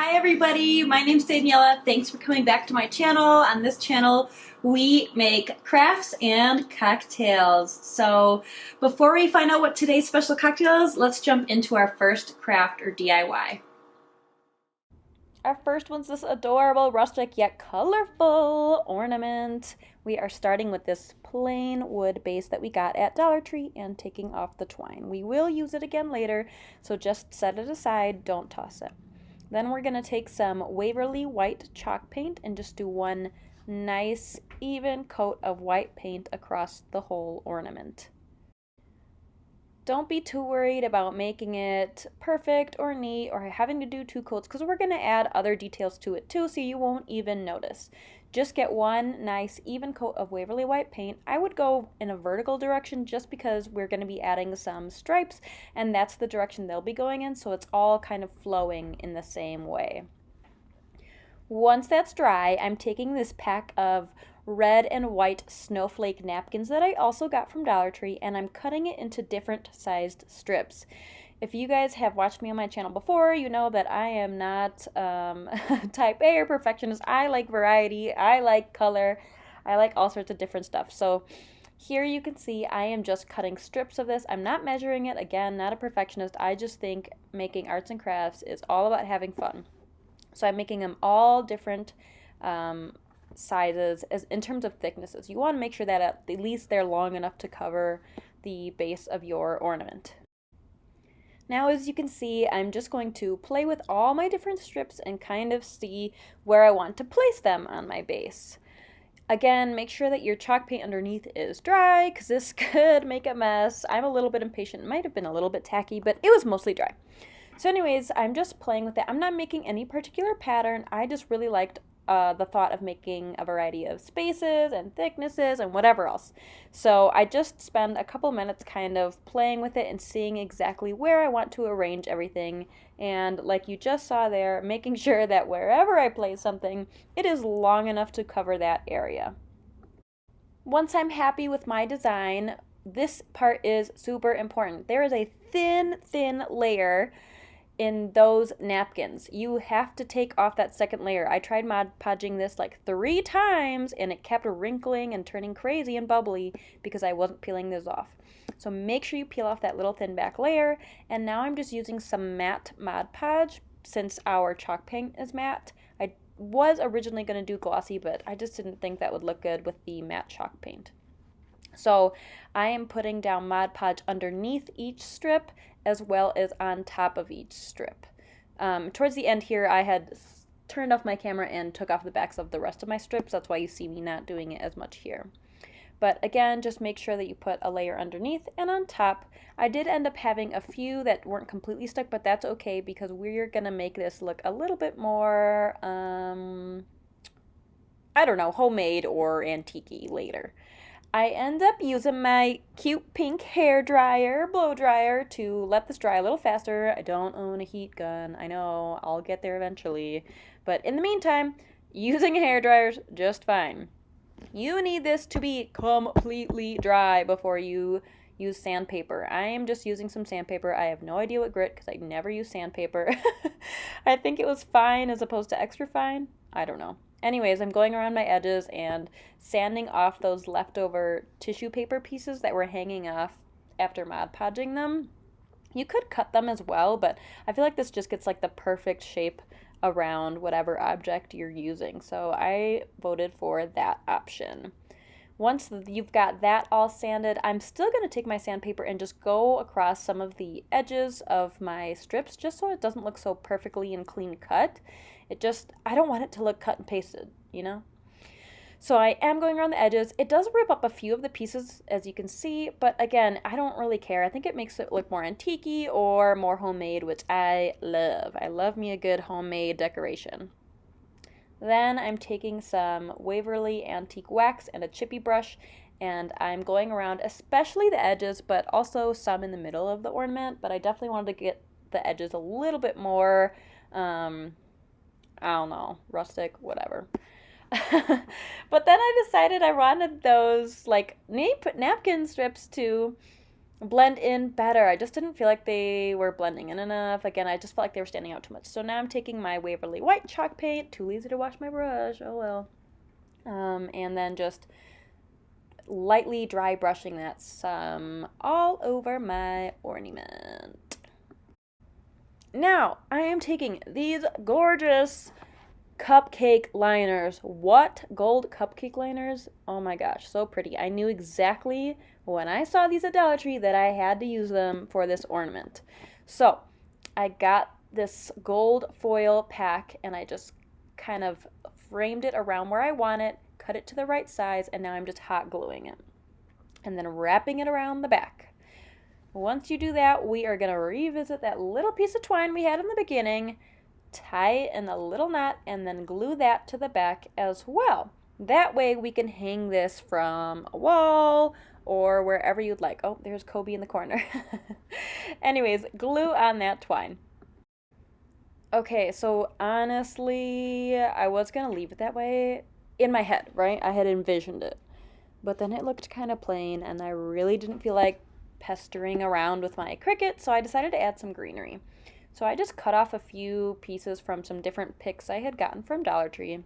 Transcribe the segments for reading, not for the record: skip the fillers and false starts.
Hi everybody, my name's Daniela. Thanks for coming back to my channel. On this channel, we make crafts and cocktails. So before we find out what today's special cocktail is, let's jump into our first craft or DIY. Our first one's this adorable, rustic yet colorful ornament. We are starting with this plain wood base that we got at Dollar Tree and taking off the twine. We will use it again later, so just set it aside, don't toss it. Then we're going to take some Waverly white chalk paint and just do one nice even coat of white paint across the whole ornament. Don't be too worried about making it perfect or neat or having to do two coats because we're going to add other details to it too, so you won't even notice. Just get one nice even coat of Waverly white paint. I would go in a vertical direction just because we're going to be adding some stripes and that's the direction they'll be going in, so it's all kind of flowing in the same way. Once that's dry, I'm taking this pack of red and white snowflake napkins that I also got from Dollar Tree, and I'm cutting it into different sized strips. If you guys have watched me on my channel before, you know that I am not type A or perfectionist. I like variety, I like color, I like all sorts of different stuff. So here you can see I am just cutting strips of this. I'm not measuring it. Again, not a perfectionist. I just think making arts and crafts is all about having fun. So I'm making them all different sizes as in terms of thicknesses. You want to make sure that at least they're long enough to cover the base of your ornament. Now, as you can see, I'm just going to play with all my different strips and kind of see where I want to place them on my base. Again, make sure that your chalk paint underneath is dry because this could make a mess. I'm a little bit impatient. It might have been a little bit tacky, but it was mostly dry. So anyways, I'm just playing with it. I'm not making any particular pattern. I just really liked the thought of making a variety of spaces and thicknesses and whatever else. So I just spend a couple minutes kind of playing with it and seeing exactly where I want to arrange everything. And like you just saw there, making sure that wherever I place something, it is long enough to cover that area. Once I'm happy with my design, this part is super important. There is a thin layer in those napkins. You have to take off that second layer. I tried Mod Podging this like 3 times and it kept wrinkling and turning crazy and bubbly because I wasn't peeling this off. So make sure you peel off that little thin back layer, and now I'm just using some matte Mod Podge since our chalk paint is matte. I was originally going to do glossy, but I just didn't think that would look good with the matte chalk paint. So I am putting down Mod Podge underneath each strip as well as on top of each strip. Towards the end here, I had turned off my camera and took off the backs of the rest of my strips. That's why you see me not doing it as much here. But again, just make sure that you put a layer underneath and on top. I did end up having a few that weren't completely stuck, but that's okay because we're going to make this look a little bit more, I don't know, homemade or antique-y later. I end up using my cute pink hair dryer, blow dryer, to let this dry a little faster. I don't own a heat gun. I know, I'll get there eventually. But in the meantime, using a hair dryer is just fine. You need this to be completely dry before you use sandpaper. I am just using some sandpaper. I have no idea what grit because I never use sandpaper. I think it was fine as opposed to extra fine. I don't know. Anyways, I'm going around my edges and sanding off those leftover tissue paper pieces that were hanging off after Mod Podging them. You could cut them as well, but I feel like this just gets like the perfect shape around whatever object you're using. So I voted for that option. Once you've got that all sanded, I'm still going to take my sandpaper and just go across some of the edges of my strips just so it doesn't look so perfectly and clean cut. I don't want it to look cut and pasted, you know? So I am going around the edges. It does rip up a few of the pieces, as you can see, but again, I don't really care. I think it makes it look more antique-y or more homemade, which I love. I love me a good homemade decoration. Then I'm taking some Waverly Antique Wax and a chippy brush, and I'm going around especially the edges, but also some in the middle of the ornament, but I definitely wanted to get the edges a little bit more, I don't know, rustic, whatever. But then I decided I wanted those like napkin strips to blend in better. I just didn't feel like they were blending in enough. Again, I just felt like they were standing out too much. So now I'm taking my Waverly White chalk paint, too lazy to wash my brush, oh well. And then just lightly dry brushing that some all over my ornament. Now, I am taking these gorgeous cupcake liners. What? Gold cupcake liners? Oh my gosh, so pretty. I knew exactly when I saw these at Dollar Tree that I had to use them for this ornament. So I got this gold foil pack and I just kind of framed it around where I want it, cut it to the right size, and now I'm just hot gluing it. And then wrapping it around the back. Once you do that, we are going to revisit that little piece of twine we had in the beginning, tie it in a little knot, and then glue that to the back as well. That way we can hang this from a wall or wherever you'd like. Oh, there's Kobe in the corner. Anyways, glue on that twine. Okay, so honestly, I was going to leave it that way in my head, right? I had envisioned it. But then it looked kind of plain, and I really didn't feel like pestering around with my Cricut, so I decided to add some greenery. So I just cut off a few pieces from some different picks I had gotten from Dollar Tree.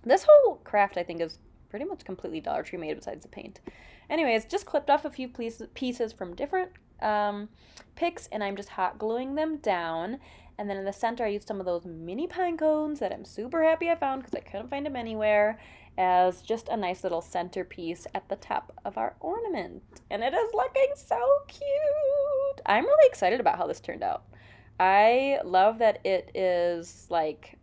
This whole craft, I think, is pretty much completely Dollar Tree made besides the paint. Anyways, just clipped off a few pieces from different picks, and I'm just hot gluing them down. And then in the center, I used some of those mini pine cones that I'm super happy I found because I couldn't find them anywhere, as just a nice little centerpiece at the top of our ornament. And it is looking so cute. I'm really excited about how this turned out. I love that it is like,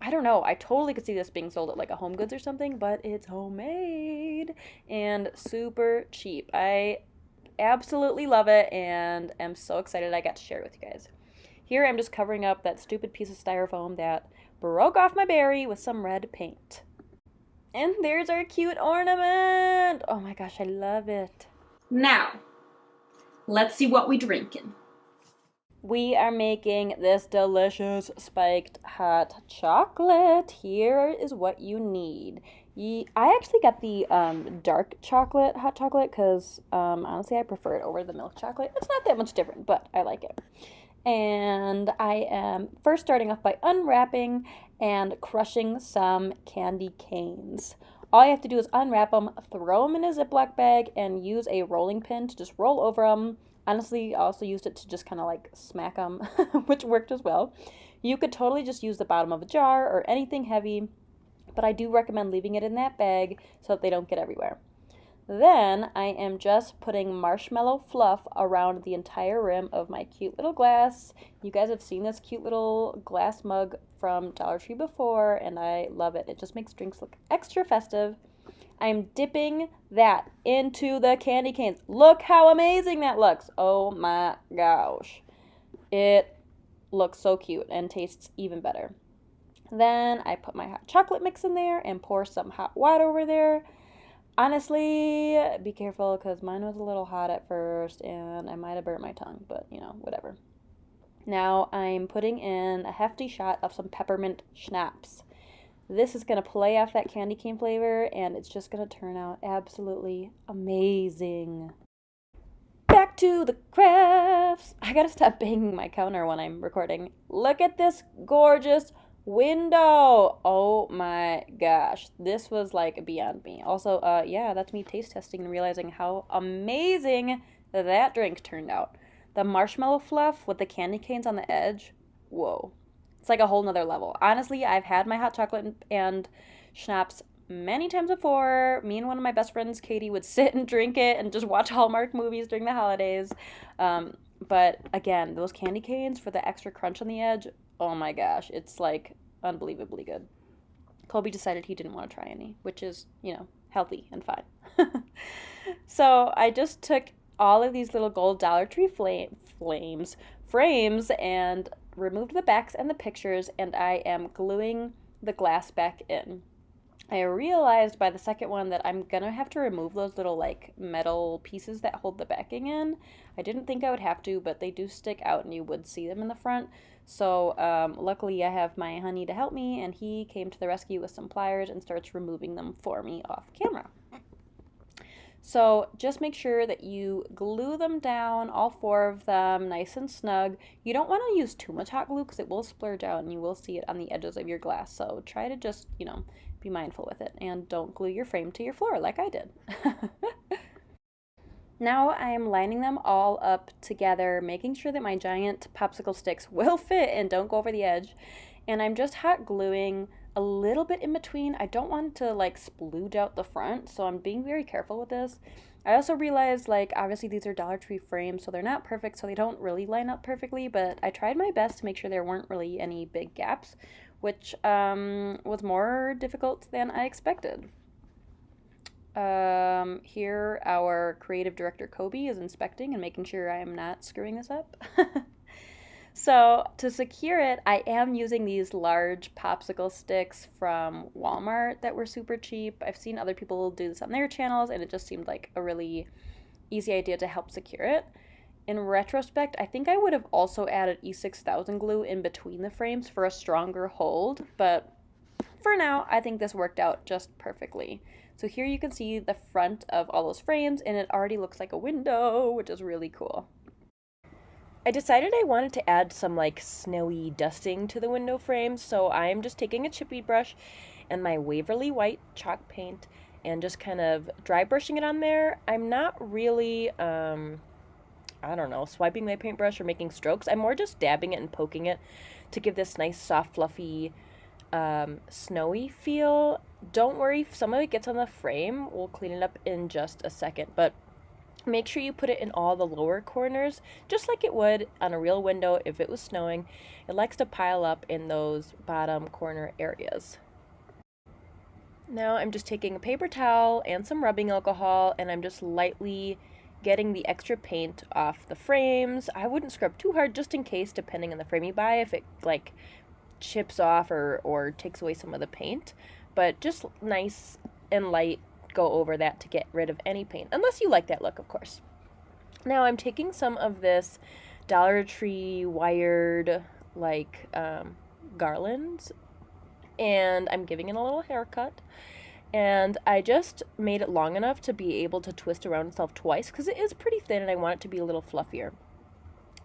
I don't know, I totally could see this being sold at like a Home Goods or something, but it's homemade and super cheap. I absolutely love it and am so excited I got to share it with you guys. Here I'm just covering up that stupid piece of styrofoam that broke off my berry with some red paint. And there's our cute ornament. Oh my gosh, I love it. Now, let's see what we drinking. We are making this delicious spiked hot chocolate. Here is what you need. I actually got the dark chocolate, hot chocolate, because honestly I prefer it over the milk chocolate. It's not that much different, but I like it. And I am first starting off by unwrapping and crushing some candy canes. All you have to do is unwrap them, throw them in a Ziploc bag, and use a rolling pin to just roll over them. Honestly, I also used it to just kind of like smack them, which worked as well. You could totally just use the bottom of a jar or anything heavy, but I do recommend leaving it in that bag so that they don't get everywhere. Then I am just putting marshmallow fluff around the entire rim of my cute little glass. You guys have seen this cute little glass mug from Dollar Tree before, and I love it. It just makes drinks look extra festive. I'm dipping that into the candy canes. Look how amazing that looks. Oh my gosh. It looks so cute and tastes even better. Then I put my hot chocolate mix in there and pour some hot water over there. Honestly, be careful because mine was a little hot at first and I might have burnt my tongue, but you know, whatever. Now I'm putting in a hefty shot of some peppermint schnapps. This is going to play off that candy cane flavor and it's just going to turn out absolutely amazing. Back to the crafts. I gotta stop banging my counter when I'm recording. Look at this gorgeous window. Oh my gosh, this was like beyond me. Also, yeah, that's me taste testing and realizing how amazing that drink turned out. The marshmallow fluff with the candy canes on the edge, whoa, it's like a whole nother level. Honestly, I've had my hot chocolate and schnapps many times before. Me and one of my best friends, Katie, would sit and drink it and just watch Hallmark movies during the holidays. But again, those candy canes for the extra crunch on the edge, oh my gosh, it's like unbelievably good. Colby decided he didn't want to try any, which is, you know, healthy and fine. So I just took all of these little gold Dollar Tree frames and removed the backs and the pictures, and I am gluing the glass back in. I realized by the second one that I'm gonna have to remove those little like metal pieces that hold the backing in. I didn't think I would have to, but they do stick out and you would see them in the front. So luckily I have my honey to help me, and he came to the rescue with some pliers and starts removing them for me off camera. So just make sure that you glue them down, all four of them, nice and snug. You don't want to use too much hot glue because it will splurge out and you will see it on the edges of your glass. So try to just, be mindful with it and don't glue your frame to your floor like I did. Now I am lining them all up together, making sure that my giant popsicle sticks will fit and don't go over the edge. And I'm just hot gluing a little bit in between. I don't want to like splooge out the front, so I'm being very careful with this. I also realized like obviously these are Dollar Tree frames, so they're not perfect, so they don't really line up perfectly, but I tried my best to make sure there weren't really any big gaps, which was more difficult than I expected. Here our creative director Kobe is inspecting and making sure I am not screwing this up. So to secure it, I am using these large popsicle sticks from Walmart that were super cheap. I've seen other people do this on their channels and it just seemed like a really easy idea to help secure it. In retrospect, I think I would have also added E6000 glue in between the frames for a stronger hold, but for now, I think this worked out just perfectly. So here you can see the front of all those frames and it already looks like a window, which is really cool. I decided I wanted to add some like snowy dusting to the window frames, so I'm just taking a chippy brush and my Waverly White chalk paint and just kind of dry brushing it on there. I'm not really, I don't know, swiping my paintbrush or making strokes. I'm more just dabbing it and poking it to give this nice soft fluffy snowy feel. Don't worry if some of it gets on the frame. We'll clean it up in just a second, but make sure you put it in all the lower corners, just like it would on a real window if it was snowing. It likes to pile up in those bottom corner areas. Now I'm just taking a paper towel and some rubbing alcohol and I'm just lightly getting the extra paint off the frames. I wouldn't scrub too hard just in case, depending on the frame you buy, if it like chips off or takes away some of the paint, but just nice and light go over that to get rid of any paint, unless you like that look, of course. Now I'm taking some of this Dollar Tree wired like garlands and I'm giving it a little haircut, and I just made it long enough to be able to twist around itself twice because it is pretty thin and I want it to be a little fluffier.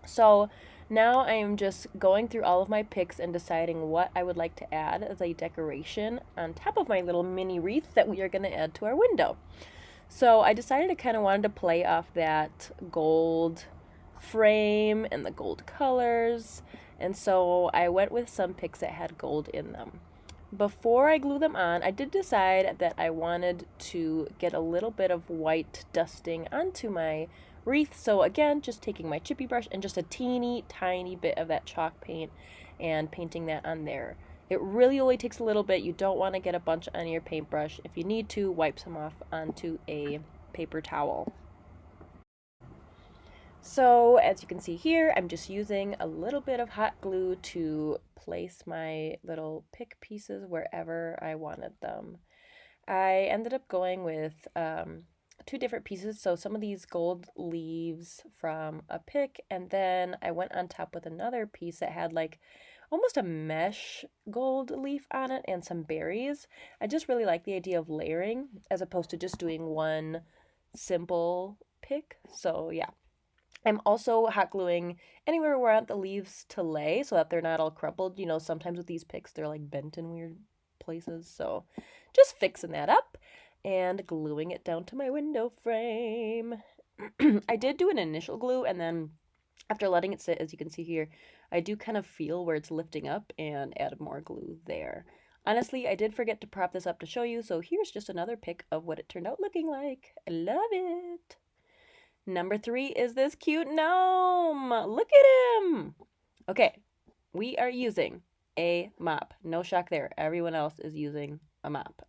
So now I'm just going through all of my picks and deciding what I would like to add as a decoration on top of my little mini wreath that we are going to add to our window. So I decided I kind of wanted to play off that gold frame and the gold colors, and so I went with some picks that had gold in them. Before I glue them on, I did decide that I wanted to get a little bit of white dusting onto my wreath. So again, just taking my chippy brush and just a teeny tiny bit of that chalk paint and painting that on there. It really only takes a little bit. You don't want to get a bunch on your paintbrush. If you need to, wipe some off onto a paper towel. So as you can see here, I'm just using a little bit of hot glue to place my little pick pieces wherever I wanted them. I ended up going with two different pieces, so some of these gold leaves from a pick, and then I went on top with another piece that had like almost a mesh gold leaf on it and some berries. I just really like the idea of layering as opposed to just doing one simple pick. So yeah. I'm also hot gluing anywhere where I want the leaves to lay so that they're not all crumpled. You know, sometimes with these picks, they're like bent in weird places. So just fixing that up and gluing it down to my window frame. I did do an initial glue, and then after letting it sit, as you can see here, I do kind of feel where it's lifting up and add more glue there. Honestly, I did forget to prop this up to show you, so here's just another pic of what it turned out looking like. I love it. Number 3 is this cute gnome. Look at him. Okay, we are using a mop. No shock there. Everyone else is using a mop.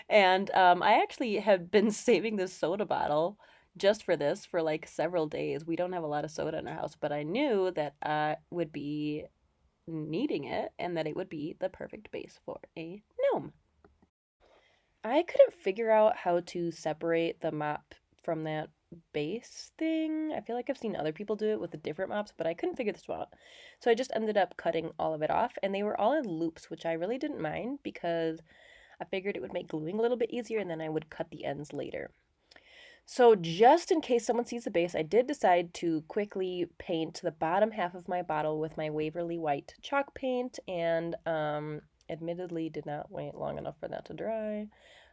And I actually have been saving this soda bottle just for this for like several days. We don't have a lot of soda in our house, but I knew that I would be needing it and that it would be the perfect base for a gnome. I couldn't figure out how to separate the mop from that base thing. I feel like I've seen other people do it with the different mops, but I couldn't figure this one out. So I just ended up cutting all of it off, and they were all in loops, which I really didn't mind because I figured it would make gluing a little bit easier, and then I would cut the ends later. So just in case someone sees the base, I did decide to quickly paint the bottom half of my bottle with my Waverly White chalk paint, and admittedly did not wait long enough for that to dry,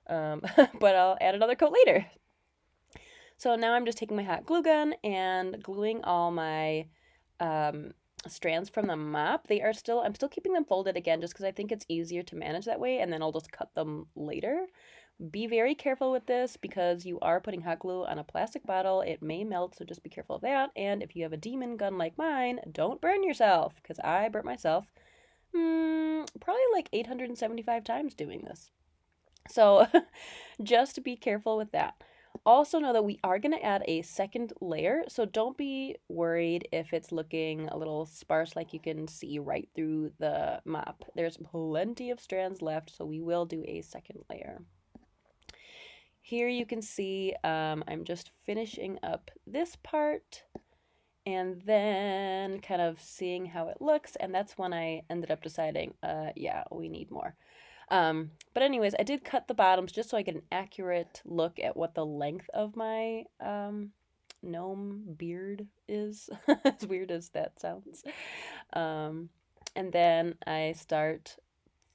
but I'll add another coat later. So now I'm just taking my hot glue gun and gluing all my strands from the mop. I'm still keeping them folded again just because I think it's easier to manage that way, and then I'll just cut them later. Be very careful with this because you are putting hot glue on a plastic bottle. It may melt, so just be careful of that. And if you have a demon gun like mine, don't burn yourself, because I burnt myself probably like 875 times doing this. So just be careful with that. Also know that we are going to add a second layer, so don't be worried if it's looking a little sparse, like you can see right through the mop. There's plenty of strands left, so we will do a second layer. Here you can see I'm just finishing up this part and then kind of seeing how it looks, and that's when I ended up deciding, yeah, we need more. But anyways, I did cut the bottoms just so I get an accurate look at what the length of my gnome beard is, as weird as that sounds. And then I start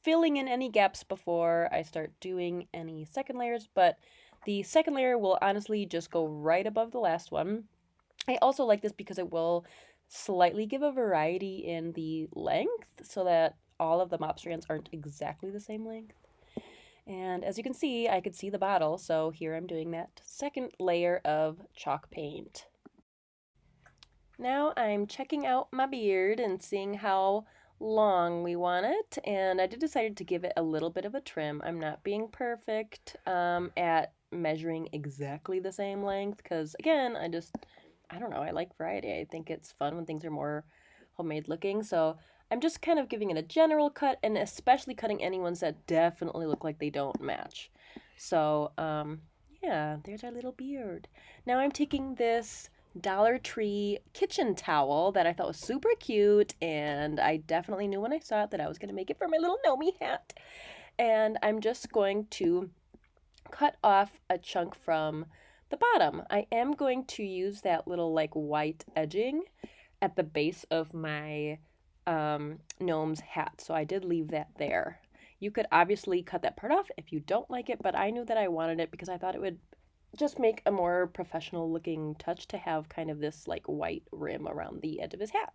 filling in any gaps before I start doing any second layers, but the second layer will honestly just go right above the last one. I also like this because it will slightly give a variety in the length so that all of the mop strands aren't exactly the same length. And as you can see, I could see the bottle, so here I'm doing that second layer of chalk paint. Now I'm checking out my beard and seeing how long we want it, and I did decide to give it a little bit of a trim. I'm not being perfect at measuring exactly the same length because, again, I don't know, I like variety. I think it's fun when things are more homemade looking, so I'm just kind of giving it a general cut, and especially cutting any ones that definitely look like they don't match. So, yeah, there's our little beard. Now I'm taking this Dollar Tree kitchen towel that I thought was super cute, and I definitely knew when I saw it that I was going to make it for my little Gnome hat. And I'm just going to cut off a chunk from the bottom. I am going to use that little like white edging at the base of my gnome's hat, so I did leave that there. You could obviously cut that part off if you don't like it, but I knew that I wanted it because I thought it would just make a more professional looking touch to have kind of this like white rim around the edge of his hat.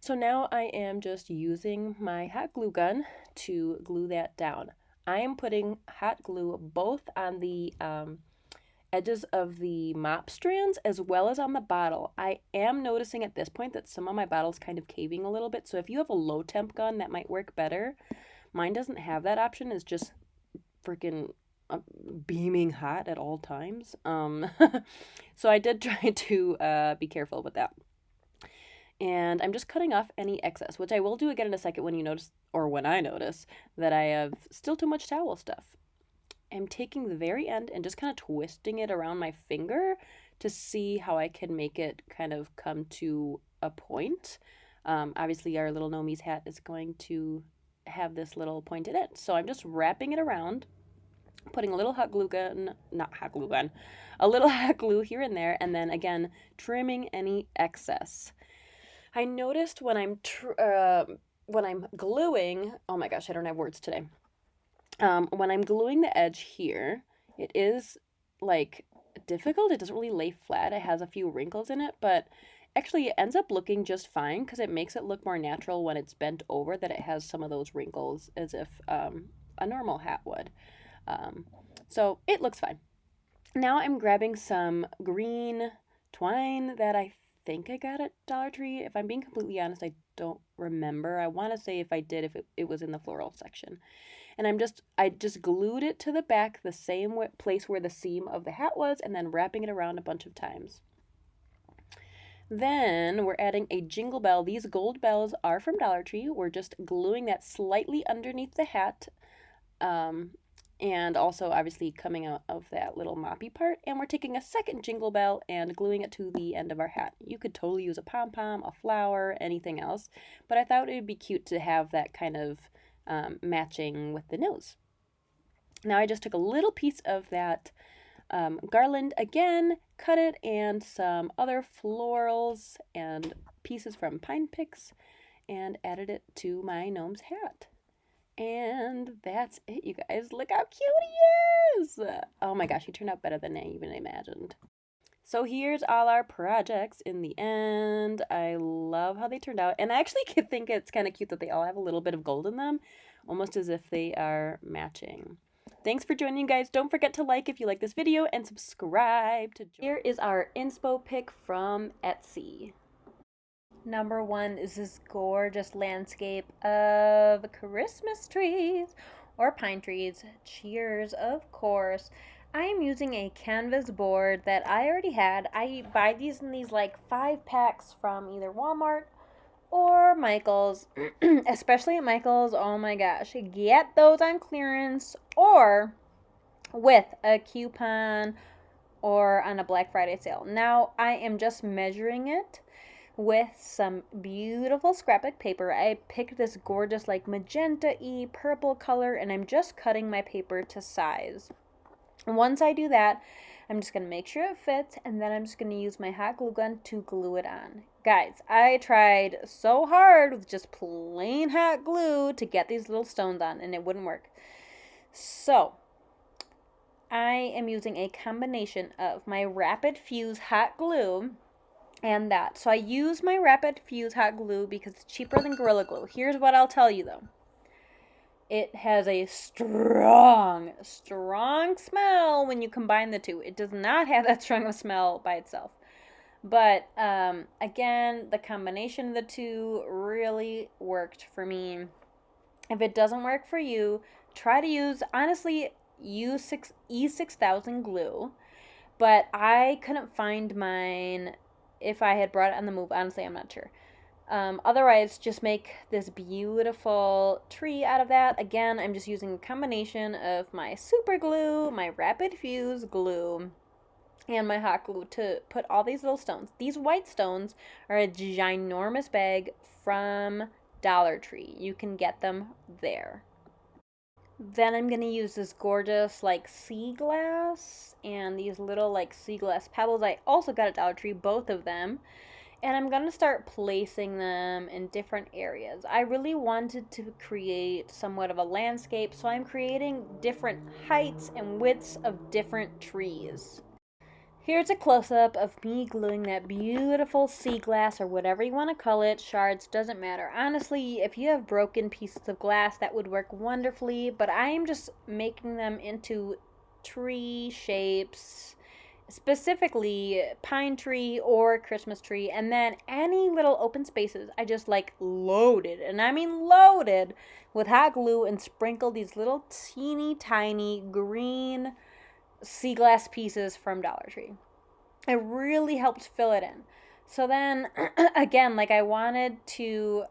So now I am just using my hot glue gun to glue that down. I am putting hot glue both on the edges of the mop strands as well as on the bottle. I am noticing at this point that some of my bottle's kind of caving a little bit, so if you have a low temp gun, that might work better. Mine doesn't have that option. It's just freaking beaming hot at all times. So I did try to be careful with that. And I'm just cutting off any excess, which I will do again in a second when you notice, or when I notice, that I have still too much towel stuff. I'm taking the very end and just kind of twisting it around my finger to see how I can make it kind of come to a point. Obviously, our little Nomi's hat is going to have this little pointed end. So I'm just wrapping it around, putting a little hot glue gun, not hot glue gun, a little hot glue here and there, and then again, trimming any excess. I noticed when I'm gluing, oh my gosh, I don't have words today. When I'm gluing the edge here, it is like difficult. It doesn't really lay flat. It has a few wrinkles in it, but actually it ends up looking just fine because it makes it look more natural when it's bent over, that it has some of those wrinkles as if a normal hat would. So it looks fine. Now I'm grabbing some green twine that I think I got at Dollar Tree. If I'm being completely honest, I don't remember. I want to say if I did, if it was in the floral section. And I just glued it to the back, the same place where the seam of the hat was, and then wrapping it around a bunch of times. Then we're adding a jingle bell. These gold bells are from Dollar Tree. We're just gluing that slightly underneath the hat, and also obviously coming out of that little moppy part. And we're taking a second jingle bell and gluing it to the end of our hat. You could totally use a pom-pom, a flower, anything else, but I thought it would be cute to have that kind of matching with the nose. Now I just took a little piece of that garland again, cut it, and some other florals and pieces from pine picks, and added it to my gnome's hat. And that's it, you guys. Look how cute he is! Oh my gosh, he turned out better than I even imagined. So here's all our projects in the end. I love how they turned out. And I actually think it's kind of cute that they all have a little bit of gold in them, almost as if they are matching. Thanks for joining, guys. Don't forget to like if you like this video and subscribe to join. Here is our inspo pick from Etsy. Number 1 is this gorgeous landscape of Christmas trees or pine trees. Cheers, of course. I am using a canvas board that I already had. I buy these in these like 5 packs from either Walmart or Michael's, especially at Michael's. Oh my gosh, get those on clearance or with a coupon or on a Black Friday sale. Now I am just measuring it with some beautiful scrapbook paper. I picked this gorgeous like magenta-y purple color, and I'm just cutting my paper to size. Once I do that, I'm just going to make sure it fits, and then I'm just going to use my hot glue gun to glue it on. Guys, I tried so hard with just plain hot glue to get these little stones on, and it wouldn't work. So, I am using a combination of my Rapid Fuse hot glue and that. So I use my Rapid Fuse hot glue because it's cheaper than Gorilla Glue. Here's what I'll tell you, though. It has a strong smell when you combine the two. It does not have that strong of a smell by itself. But, again, the combination of the two really worked for me. If it doesn't work for you, try to use, honestly, use E6000 glue. But I couldn't find mine if I had brought it on the move. Honestly, I'm not sure. Otherwise, just make this beautiful tree out of that. Again, I'm just using a combination of my super glue, my Rapid Fuse glue, and my hot glue to put all these little stones. These white stones are a ginormous bag from Dollar Tree. You can get them there. Then I'm going to use this gorgeous like sea glass and these little like sea glass pebbles. I also got at Dollar Tree, both of them. And I'm going to start placing them in different areas. I really wanted to create somewhat of a landscape, so I'm creating different heights and widths of different trees. Here's a close-up of me gluing that beautiful sea glass, or whatever you want to call it, shards, doesn't matter. Honestly, if you have broken pieces of glass, that would work wonderfully, but I am just making them into tree shapes, specifically pine tree or Christmas tree, and then any little open spaces I just like loaded, and I mean loaded, with hot glue and sprinkled these little teeny tiny green sea glass pieces from Dollar Tree. It really helped fill it in. So then again, like I wanted to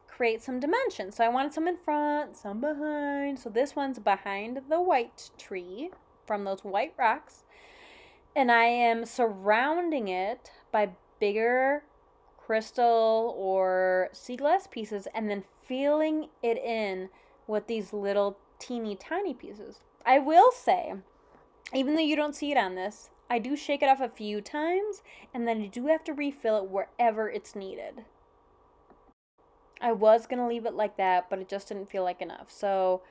create some dimensions. So I wanted some in front, some behind. So this one's behind the white tree from those white rocks. And I am surrounding it by bigger crystal or sea glass pieces and then filling it in with these little teeny tiny pieces. I will say, even though you don't see it on this, I do shake it off a few times and then you do have to refill it wherever it's needed. I was going to leave it like that, but it just didn't feel like enough. So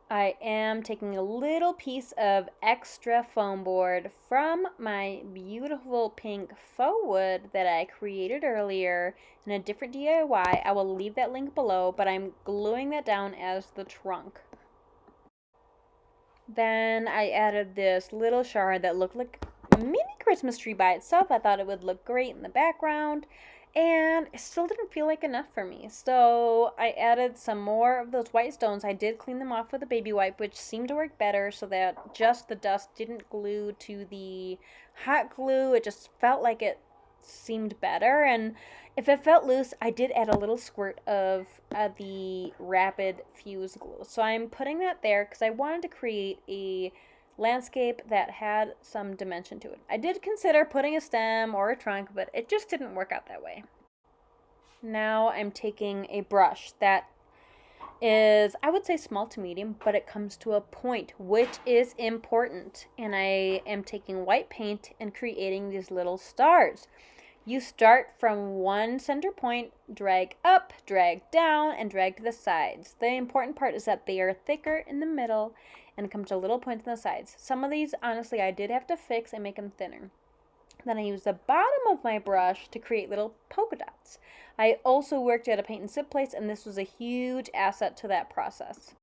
I am taking a little piece of extra foam board from my beautiful pink faux wood that I created earlier in a different DIY. I will leave that link below, but I'm gluing that down as the trunk. Then I added this little shard that looked like a mini Christmas tree by itself. I thought it would look great in the background. And it still didn't feel like enough for me. So I added some more of those white stones. I did clean them off with a baby wipe, which seemed to work better so that just the dust didn't glue to the hot glue. It just felt like it seemed better. And if it felt loose, I did add a little squirt of the Rapid Fuse glue. So I'm putting that there because I wanted to create a landscape that had some dimension to it. I did consider putting a stem or a trunk, but it just didn't work out that way. Now I'm taking a brush that is, I would say, small to medium, but it comes to a point, which is important. And I am taking white paint and creating these little stars. You start from one center point, drag up, drag down, and drag to the sides. The important part is that they are thicker in the middle and come to little points on the sides. Some of these, honestly, I did have to fix and make them thinner. Then I used the bottom of my brush to create little polka dots. I also worked at a paint and sip place, and this was a huge asset to that process.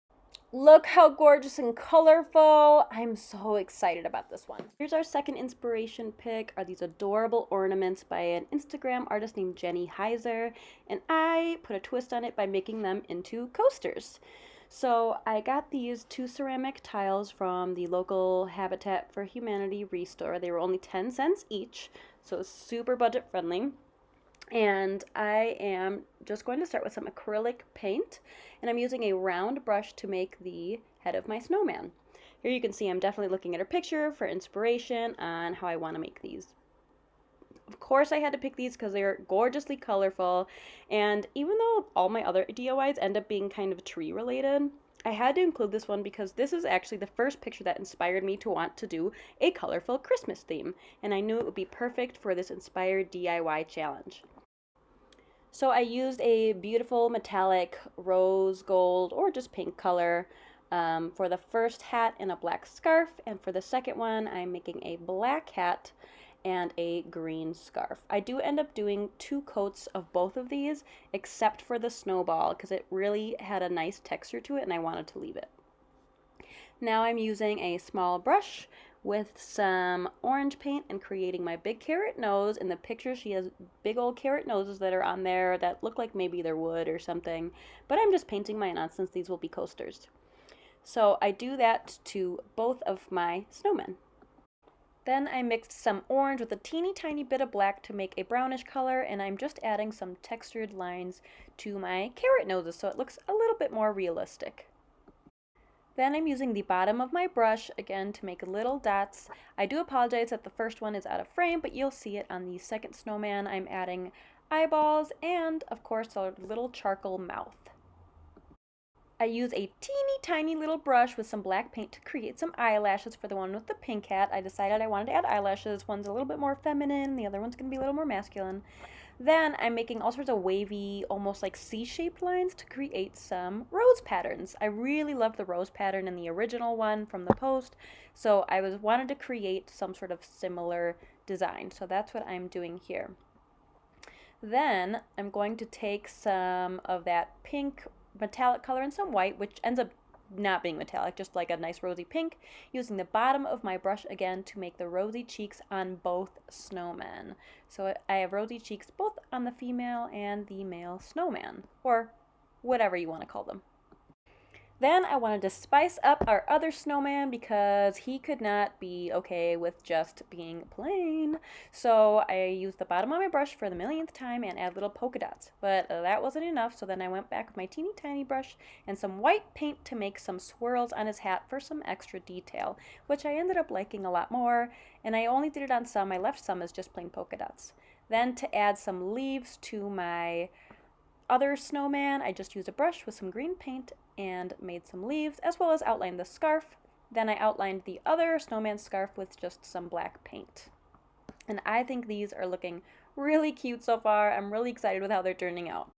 Look how gorgeous and colorful. I'm so excited about this one. Here's our second inspiration pick, are these adorable ornaments by an Instagram artist named Jenny Heiser, and I put a twist on it by making them into coasters. So I got these 2 ceramic tiles from the local Habitat for Humanity restore. They were only 10 cents each, so super budget friendly. And I am just going to start with some acrylic paint, and I'm using a round brush to make the head of my snowman. Here you can see I'm definitely looking at her picture for inspiration on how I want to make these. Of course I had to pick these because they're gorgeously colorful, and even though all my other DIYs end up being kind of tree related, I had to include this one because this is actually the first picture that inspired me to want to do a colorful Christmas theme, and I knew it would be perfect for this inspired DIY challenge. So I used a beautiful metallic rose gold or just pink color for the first hat and a black scarf, and for the second one I'm making a black hat and a green scarf. I do end up doing 2 coats of both of these except for the snowball because it really had a nice texture to it and I wanted to leave it. Now I'm using a small brush with some orange paint and creating my big carrot nose. In the picture she has big old carrot noses that are on there that look like maybe they're wood or something, but I'm just painting mine on since these will be coasters. So I do that to both of my snowmen. Then I mixed some orange with a teeny tiny bit of black to make a brownish color, and I'm just adding some textured lines to my carrot noses so it looks a little bit more realistic. Then I'm using the bottom of my brush again to make little dots. I do apologize that the first one is out of frame, but you'll see it on the second snowman. I'm adding eyeballs and, of course, a little charcoal mouth. I use a teeny tiny little brush with some black paint to create some eyelashes for the one with the pink hat. I decided I wanted to add eyelashes. One's a little bit more feminine, the other one's going to be a little more masculine. Then I'm making all sorts of wavy, almost like C-shaped lines to create some rose patterns. I really love the rose pattern in the original one from the post, so I wanted to create some sort of similar design. So that's what I'm doing here. Then I'm going to take some of that pink metallic color and some white, which ends up not being metallic, just like a nice rosy pink, using the bottom of my brush again to make the rosy cheeks on both snowmen. So I have rosy cheeks both on the female and the male snowman, or whatever you want to call them. Then I wanted to spice up our other snowman because he could not be okay with just being plain. So I used the bottom of my brush for the millionth time and add little polka dots. But that wasn't enough, so then I went back with my teeny tiny brush and some white paint to make some swirls on his hat for some extra detail, which I ended up liking a lot more. And I only did it on some. I left some as just plain polka dots. Then to add some leaves to my other snowman, I just used a brush with some green paint and made some leaves, as well as outlined the scarf. Then I outlined the other snowman scarf with just some black paint. And I think these are looking really cute so far. I'm really excited with how they're turning out.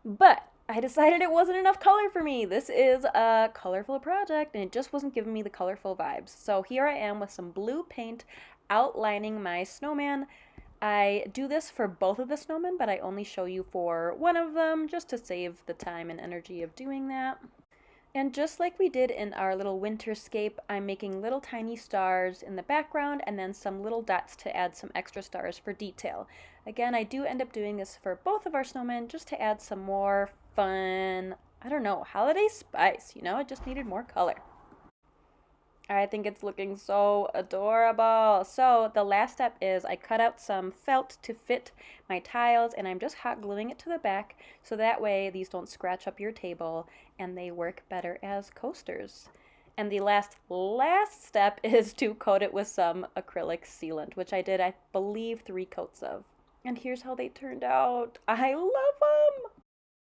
But I decided it wasn't enough color for me. This is a colorful project and it just wasn't giving me the colorful vibes. So here I am with some blue paint outlining my snowman. I do this for both of the snowmen, but I only show you for one of them just to save the time and energy of doing that. And just like we did in our little Winterscape, I'm making little tiny stars in the background and then some little dots to add some extra stars for detail. Again, I do end up doing this for both of our snowmen just to add some more fun, I don't know, holiday spice, it just needed more color. I think it's looking so adorable. So the last step is I cut out some felt to fit my tiles and I'm just hot gluing it to the back so that way these don't scratch up your table and they work better as coasters. And the last step is to coat it with some acrylic sealant, which I did, I believe, 3 coats of. And here's how they turned out. I love them!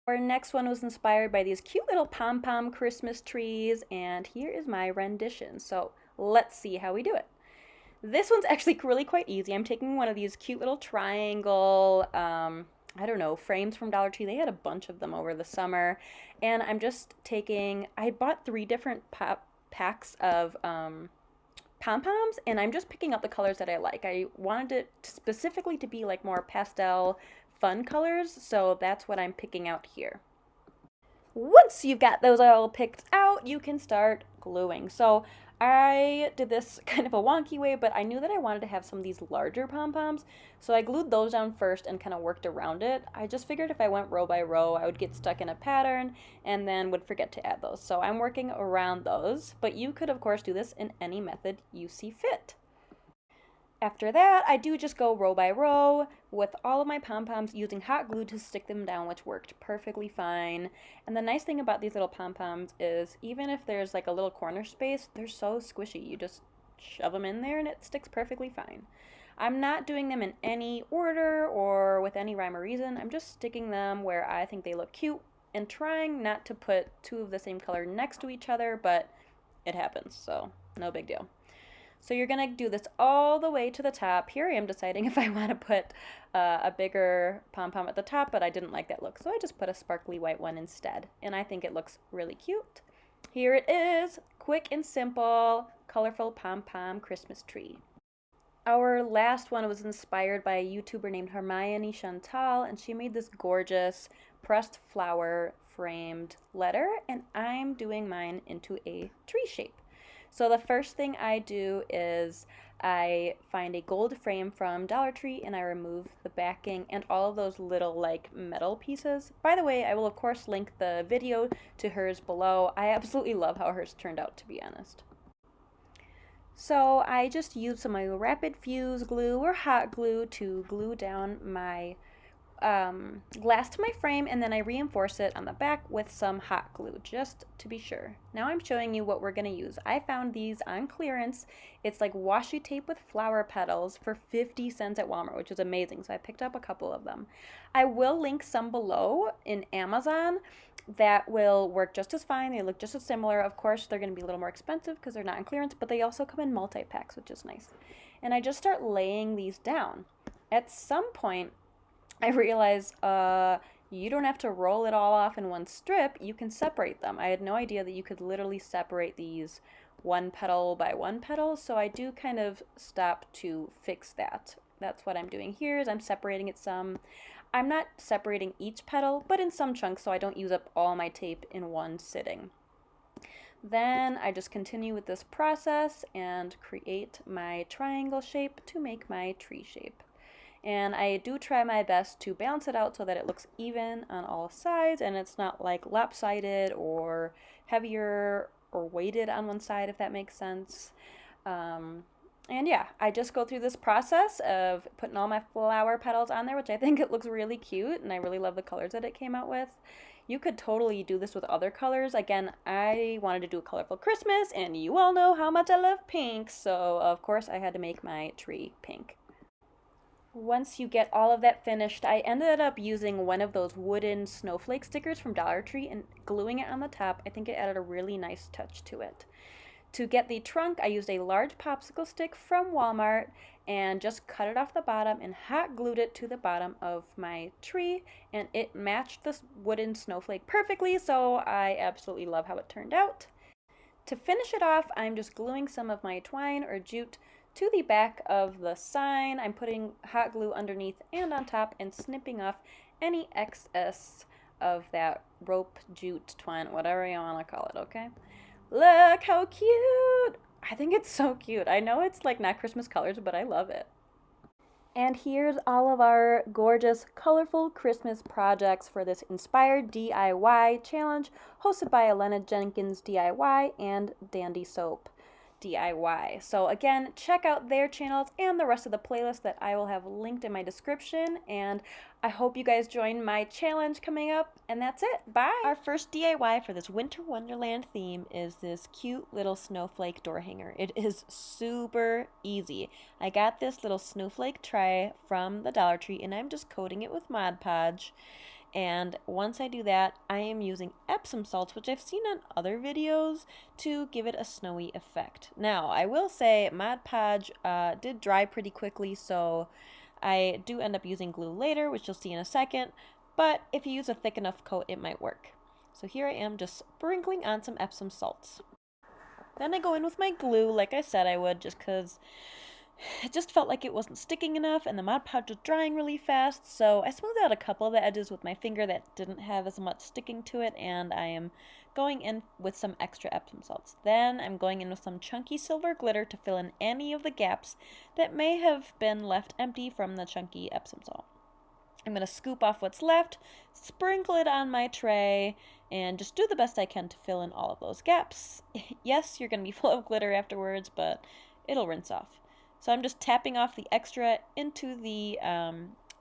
Our next one was inspired by these cute little Pom Pom Christmas trees, and here is my rendition. So let's see how we do it. This one's actually really quite easy. I'm taking one of these cute little triangle, I don't know, frames from Dollar Tree. They had a bunch of them over the summer. And I'm just taking, I bought 3 different packs of pom-poms, and I'm just picking up the colors that I like. I wanted it specifically to be like more pastel, fun colors, so that's what I'm picking out here. Once you've got those all picked out, you can start gluing. So I did this kind of a wonky way, but I knew that I wanted to have some of these larger pom-poms, so I glued those down first and kind of worked around it. I just figured if I went row by row, I would get stuck in a pattern and then would forget to add those. So I'm working around those, but you could of course do this in any method you see fit. After that, I do just go row by row with all of my pom-poms using hot glue to stick them down, which worked perfectly fine. And the nice thing about these little pom-poms is even if there's like a little corner space, they're so squishy. You just shove them in there and it sticks perfectly fine. I'm not doing them in any order or with any rhyme or reason. I'm just sticking them where I think they look cute and trying not to put 2 of the same color next to each other, but it happens, so no big deal. So you're going to do this all the way to the top. Here I am deciding if I want to put a bigger pom-pom at the top, but I didn't like that look, so I just put a sparkly white one instead. And I think it looks really cute. Here it is, quick and simple, colorful pom-pom Christmas tree. Our last one was inspired by a YouTuber named Hermione Chantal, and she made this gorgeous pressed flower framed letter, and I'm doing mine into a tree shape. So the first thing I do is I find a gold frame from Dollar Tree and I remove the backing and all of those little like metal pieces. By the way, I will of course link the video to hers below. I absolutely love how hers turned out, to be honest. So I just used some of my rapid fuse glue or hot glue to glue down my glass to my frame, and then I reinforce it on the back with some hot glue just to be sure. Now I'm showing you what we're going to use. I found these on clearance. It's like washi tape with flower petals for 50 cents at Walmart, which is amazing, so I picked up a couple of them. I will link some below in Amazon that will work just as fine. They look just as similar. Of course they're going to be a little more expensive because they're not on clearance, but they also come in multi-packs, which is nice. And I just start laying these down. At some point I realized you don't have to roll it all off in one strip. You can separate them. I had no idea that you could literally separate these one petal by one petal, so I do kind of stop to fix that. That's what I'm doing here is I'm separating it some. I'm not separating each petal, but in some chunks so I don't use up all my tape in one sitting. Then I just continue with this process and create my triangle shape to make my tree shape. And I do try my best to balance it out so that it looks even on all sides and it's not like lopsided or heavier or weighted on one side, if that makes sense. And yeah, I just go through this process of putting all my flower petals on there, which I think it looks really cute and I really love the colors that it came out with. You could totally do this with other colors. Again, I wanted to do a colorful Christmas and you all know how much I love pink, so of course I had to make my tree pink. Once you get all of that finished, I ended up using one of those wooden snowflake stickers from Dollar Tree and gluing it on the top. I think it added a really nice touch to it. To get the trunk, I used a large popsicle stick from Walmart and just cut it off the bottom and hot glued it to the bottom of my tree, and it matched this wooden snowflake perfectly, so I absolutely love how it turned out. To finish it off, I'm just gluing some of my twine or jute to the back of the sign. I'm putting hot glue underneath and on top and snipping off any excess of that rope, jute, twine, whatever you want to call it, okay? Look how cute! I think it's so cute. I know it's like not Christmas colors, but I love it. And here's all of our gorgeous, colorful Christmas projects for this inspired DIY challenge hosted by Elena Jenkins DIY and Dandy Soap DIY. So again, check out their channels and the rest of the playlist that I will have linked in my description, and I hope you guys join my challenge coming up, and that's it. Bye! Our first DIY for this Winter Wonderland theme is this cute little snowflake door hanger. It is super easy. I got this little snowflake tray from the Dollar Tree and I'm just coating it with Mod Podge. And once I do that, I am using Epsom salts, which I've seen on other videos, to give it a snowy effect. Now, I will say Mod Podge did dry pretty quickly, so I do end up using glue later, which you'll see in a second, but if you use a thick enough coat, it might work. So here I am just sprinkling on some Epsom salts. Then I go in with my glue, like I said I would, just because it just felt like it wasn't sticking enough and the Mod Podge was drying really fast, so I smoothed out a couple of the edges with my finger that didn't have as much sticking to it, and I am going in with some extra Epsom salts. Then I'm going in with some chunky silver glitter to fill in any of the gaps that may have been left empty from the chunky Epsom salt. I'm going to scoop off what's left, sprinkle it on my tray, and just do the best I can to fill in all of those gaps. Yes, you're going to be full of glitter afterwards, but it'll rinse off. So I'm just tapping off the extra into the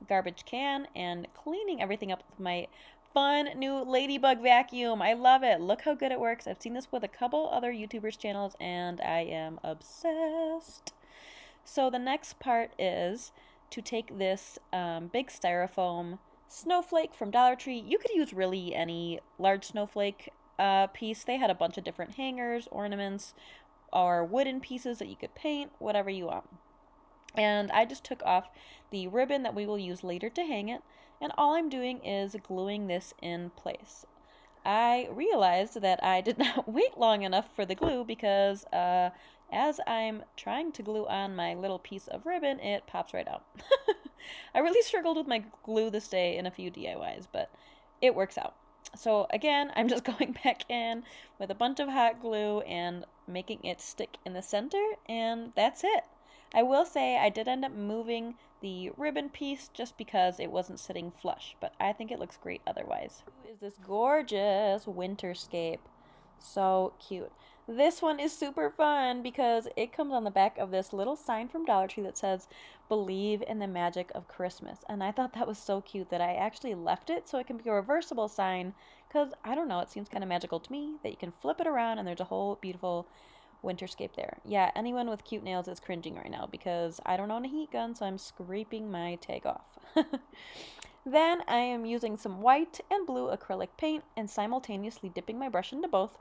garbage can and cleaning everything up with my fun new ladybug vacuum. I love it. Look how good it works. I've seen this with a couple other YouTubers' channels, and I am obsessed. So the next part is to take this big styrofoam snowflake from Dollar Tree. You could use really any large snowflake piece. They had a bunch of different hangers, ornaments, or wooden pieces that you could paint, whatever you want. And I just took off the ribbon that we will use later to hang it, and all I'm doing is gluing this in place. I realized that I did not wait long enough for the glue because as I'm trying to glue on my little piece of ribbon, it pops right out. I really struggled with my glue this day in a few DIYs, but it works out. So again, I'm just going back in with a bunch of hot glue and making it stick in the center, and that's it. I will say I did end up moving the ribbon piece just because it wasn't sitting flush, but I think it looks great otherwise. Is this gorgeous Winterscape? So cute. This one is super fun because it comes on the back of this little sign from Dollar Tree that says, "Believe in the magic of Christmas." And I thought that was so cute that I actually left it so it can be a reversible sign because, I don't know, it seems kind of magical to me that you can flip it around and there's a whole beautiful Winterscape there. Yeah, anyone with cute nails is cringing right now because I don't own a heat gun, so I'm scraping my tag off. Then I am using some white and blue acrylic paint and simultaneously dipping my brush into both.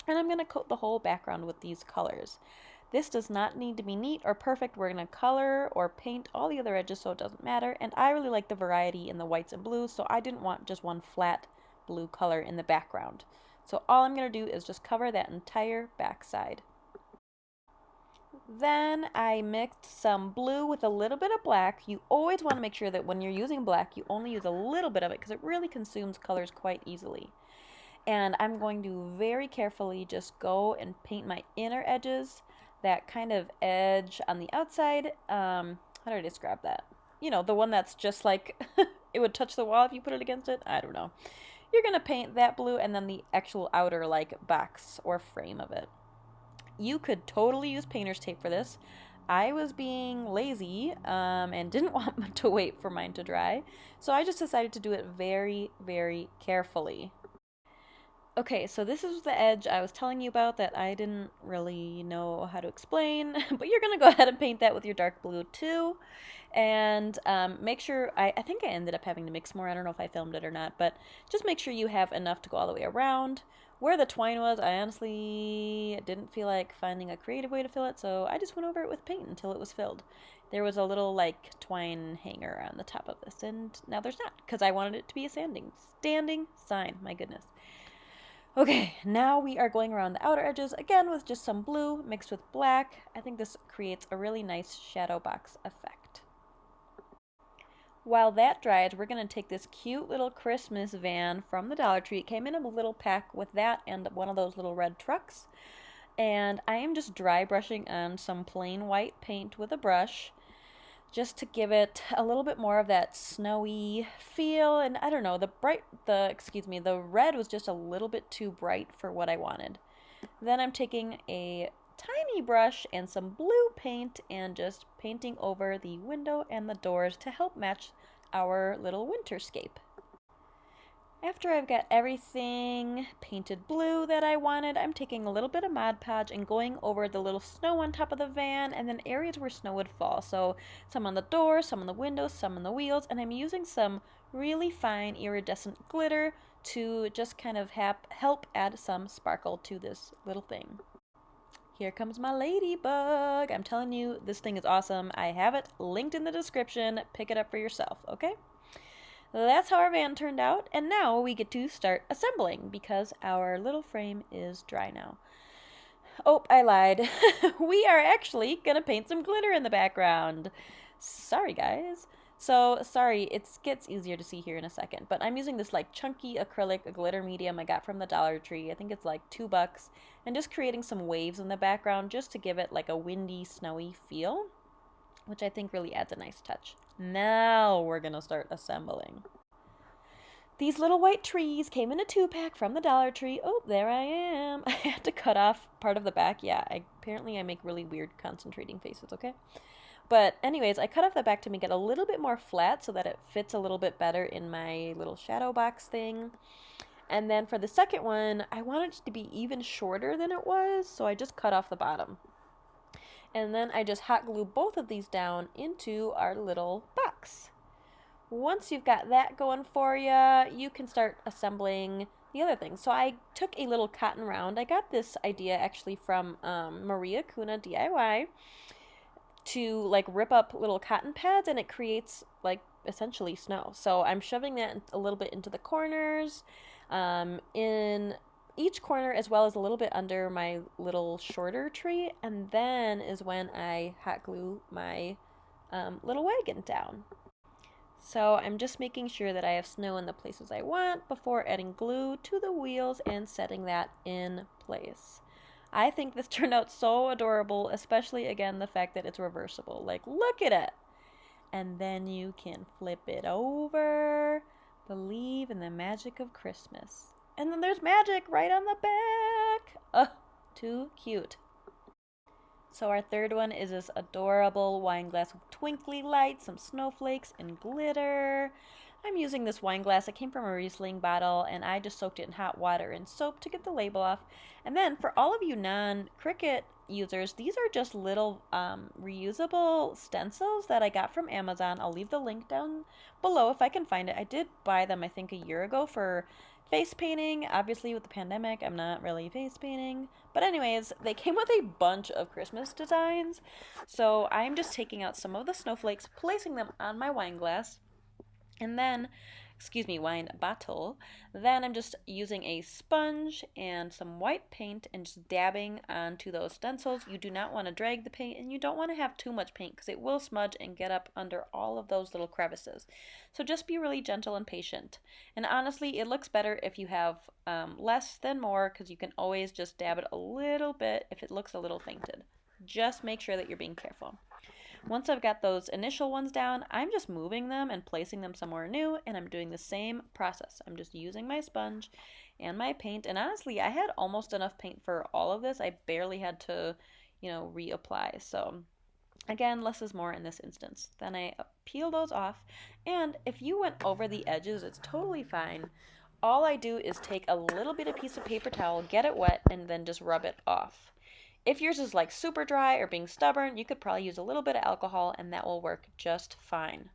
And I'm going to coat the whole background with these colors. This does not need to be neat or perfect. We're going to color or paint all the other edges so it doesn't matter. And I really like the variety in the whites and blues, so I didn't want just one flat blue color in the background. So all I'm going to do is just cover that entire back side. Then I mixed some blue with a little bit of black. You always want to make sure that when you're using black, you only use a little bit of it because it really consumes colors quite easily. And I'm going to very carefully just go and paint my inner edges, that kind of edge on the outside. How do I describe that? You know, the one that's just like it would touch the wall if you put it against it. I don't know. You're going to paint that blue and then the actual outer like box or frame of it. You could totally use painter's tape for this. I was being lazy and didn't want to wait for mine to dry, so I just decided to do it very, very carefully. Okay, so this is the edge I was telling you about that I didn't really know how to explain, but you're going to go ahead and paint that with your dark blue too. And make sure, I think I ended up having to mix more, I don't know if I filmed it or not, but just make sure you have enough to go all the way around. Where the twine was, I honestly didn't feel like finding a creative way to fill it, so I just went over it with paint until it was filled. There was a little like twine hanger on the top of this, and now there's not, because I wanted it to be a standing sign, my goodness. Okay, now we are going around the outer edges again with just some blue mixed with black. I think this creates a really nice shadow box effect. While that dries, we're going to take this cute little Christmas van from the Dollar Tree. It came in a little pack with that and one of those little red trucks. And I am just dry brushing on some plain white paint with a brush, just to give it a little bit more of that snowy feel. And I don't know, the red was just a little bit too bright for what I wanted. Then I'm taking a tiny brush and some blue paint and just painting over the window and the doors to help match our little winterscape. After I've got everything painted blue that I wanted, I'm taking a little bit of Mod Podge and going over the little snow on top of the van and then areas where snow would fall. So some on the doors, some on the windows, some on the wheels, and I'm using some really fine iridescent glitter to just kind of help add some sparkle to this little thing. Here comes my ladybug. I'm telling you, this thing is awesome. I have it linked in the description. Pick it up for yourself, okay? That's how our van turned out, and now we get to start assembling because our little frame is dry now. Oh, I lied. We are actually gonna paint some glitter in the background. Sorry, guys. So, sorry, it gets easier to see here in a second, but I'm using this like chunky acrylic glitter medium I got from the Dollar Tree. I think it's like $2, and just creating some waves in the background just to give it like a windy, snowy feel, which I think really adds a nice touch. Now we're gonna start assembling. These little white trees came in a 2-pack from the Dollar Tree. Oh, there I am. I had to cut off part of the back. Yeah, apparently I make really weird concentrating faces, okay? But anyways, I cut off the back to make it a little bit more flat so that it fits a little bit better in my little shadow box thing. And then for the second one, I wanted it to be even shorter than it was, so I just cut off the bottom. And then I just hot glue both of these down into our little box. Once you've got that going for you, you can start assembling the other things. So I took a little cotton round. I got this idea actually from Maria Kuna DIY to like rip up little cotton pads, and it creates like essentially snow. So I'm shoving that a little bit into the corners, in each corner, as well as a little bit under my little shorter tree, and then is when I hot glue my little wagon down. So I'm just making sure that I have snow in the places I want before adding glue to the wheels and setting that in place. I think this turned out so adorable, especially, again, the fact that it's reversible. Like, look at it! And then you can flip it over. Believe in the magic of Christmas. And then there's magic right on the back! Ugh, too cute. So our third one is this adorable wine glass with twinkly lights, some snowflakes, and glitter. I'm using this wine glass. It came from a Riesling bottle, and I just soaked it in hot water and soap to get the label off. And then for all of you non-Cricut users, these are just little reusable stencils that I got from Amazon. I'll leave the link down below if I can find it. I did buy them, I think, a year ago for face painting. Obviously, with the pandemic, I'm not really face painting. But anyways, they came with a bunch of Christmas designs. So I'm just taking out some of the snowflakes, placing them on my wine glass, and then, wine bottle. Then I'm just using a sponge and some white paint and just dabbing onto those stencils. You do not want to drag the paint, and you don't want to have too much paint because it will smudge and get up under all of those little crevices. So just be really gentle and patient. And honestly, it looks better if you have less than more, because you can always just dab it a little bit if it looks a little fainted. Just make sure that you're being careful. Once I've got those initial ones down, I'm just moving them and placing them somewhere new, and I'm doing the same process. I'm just using my sponge and my paint, and honestly, I had almost enough paint for all of this. I barely had to, reapply. So again, less is more in this instance. Then I peel those off, and if you went over the edges, it's totally fine. All I do is take a little bit of piece of paper towel, get it wet, and then just rub it off. If yours is like super dry or being stubborn, you could probably use a little bit of alcohol and that will work just fine.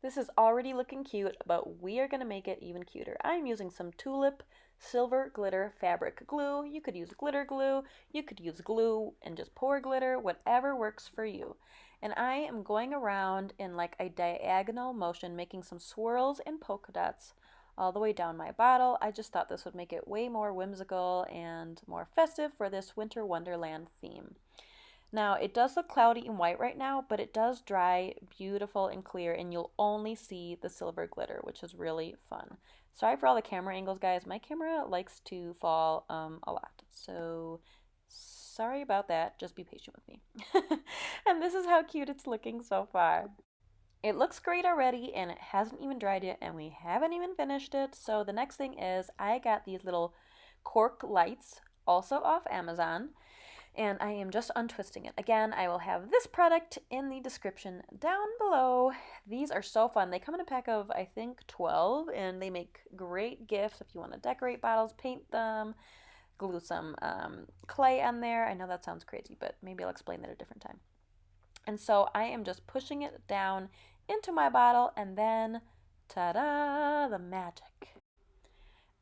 This is already looking cute, but we are going to make it even cuter. I'm using some Tulip Silver Glitter Fabric Glue. You could use glitter glue, you could use glue and just pour glitter, whatever works for you. And I am going around in like a diagonal motion, making some swirls and polka dots all the way down my bottle. I just thought this would make it way more whimsical and more festive for this winter wonderland theme. Now, it does look cloudy and white right now, but it does dry beautiful and clear, and you'll only see the silver glitter, which is really fun. Sorry for all the camera angles, guys. My camera likes to fall a lot, so sorry about that. Just be patient with me. And this is how cute it's looking so far. It looks great already, and it hasn't even dried yet, and we haven't even finished it. So the next thing is I got these little cork lights, also off Amazon. And I am just untwisting it. Again, I will have this product in the description down below. These are so fun. They come in a pack of, I think, 12, and they make great gifts if you want to decorate bottles, paint them, glue some clay on there. I know that sounds crazy, but maybe I'll explain that at a different time. And so I am just pushing it down into my bottle, and then, ta-da, the magic.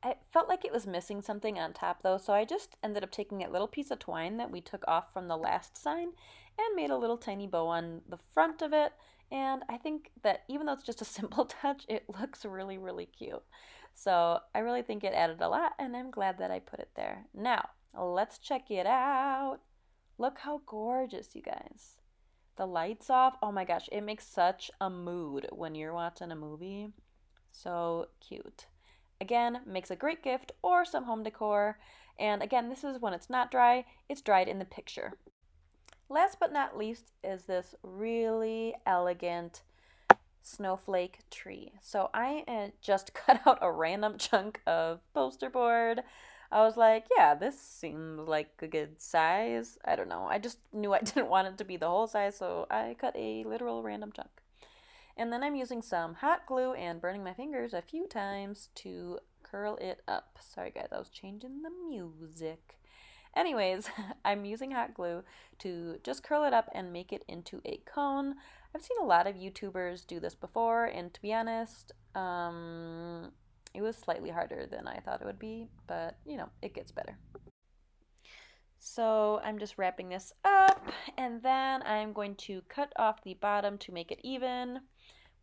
I felt like it was missing something on top though, so I just ended up taking a little piece of twine that we took off from the last sign and made a little tiny bow on the front of it. And I think that even though it's just a simple touch, it looks really, really cute. So I really think it added a lot, and I'm glad that I put it there. Now, let's check it out. Look how gorgeous, you guys. The lights off. Oh my gosh, it makes such a mood when you're watching a movie. So cute. Again, makes a great gift or some home decor. And again, this is when it's not dry, it's dried in the picture. Last but not least is this really elegant snowflake tree. So I just cut out a random chunk of poster board. I was like, yeah, this seems like a good size. I don't know. I just knew I didn't want it to be the whole size, so I cut a literal random chunk. And then I'm using some hot glue and burning my fingers a few times to curl it up. Sorry guys, I was changing the music. Anyways, I'm using hot glue to just curl it up and make it into a cone. I've seen a lot of YouTubers do this before, and to be honest, it was slightly harder than I thought it would be, but you know, it gets better. So I'm just wrapping this up, and then I'm going to cut off the bottom to make it even,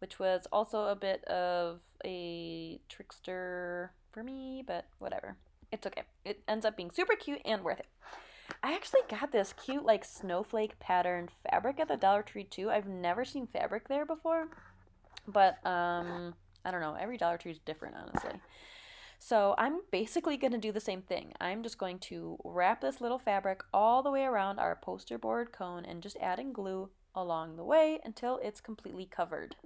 which was also a bit of a trickster for me, but whatever. It's okay. It ends up being super cute and worth it. I actually got this cute like snowflake patterned fabric at the Dollar Tree too. I've never seen fabric there before, but I don't know. Every Dollar Tree is different, honestly. So I'm basically going to do the same thing. I'm just going to wrap this little fabric all the way around our poster board cone and just adding glue along the way until it's completely covered.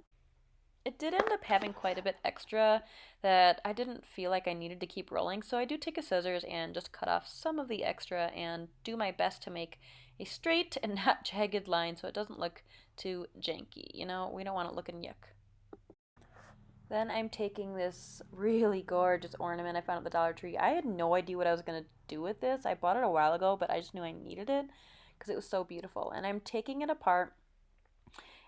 It did end up having quite a bit extra that I didn't feel like I needed to keep rolling, so I do take a scissors and just cut off some of the extra and do my best to make a straight and not jagged line so it doesn't look too janky. You know, we don't want it looking yuck. Then I'm taking this really gorgeous ornament I found at the Dollar Tree. I had no idea what I was going to do with this. I bought it a while ago, but I just knew I needed it because it was so beautiful. And I'm taking it apart,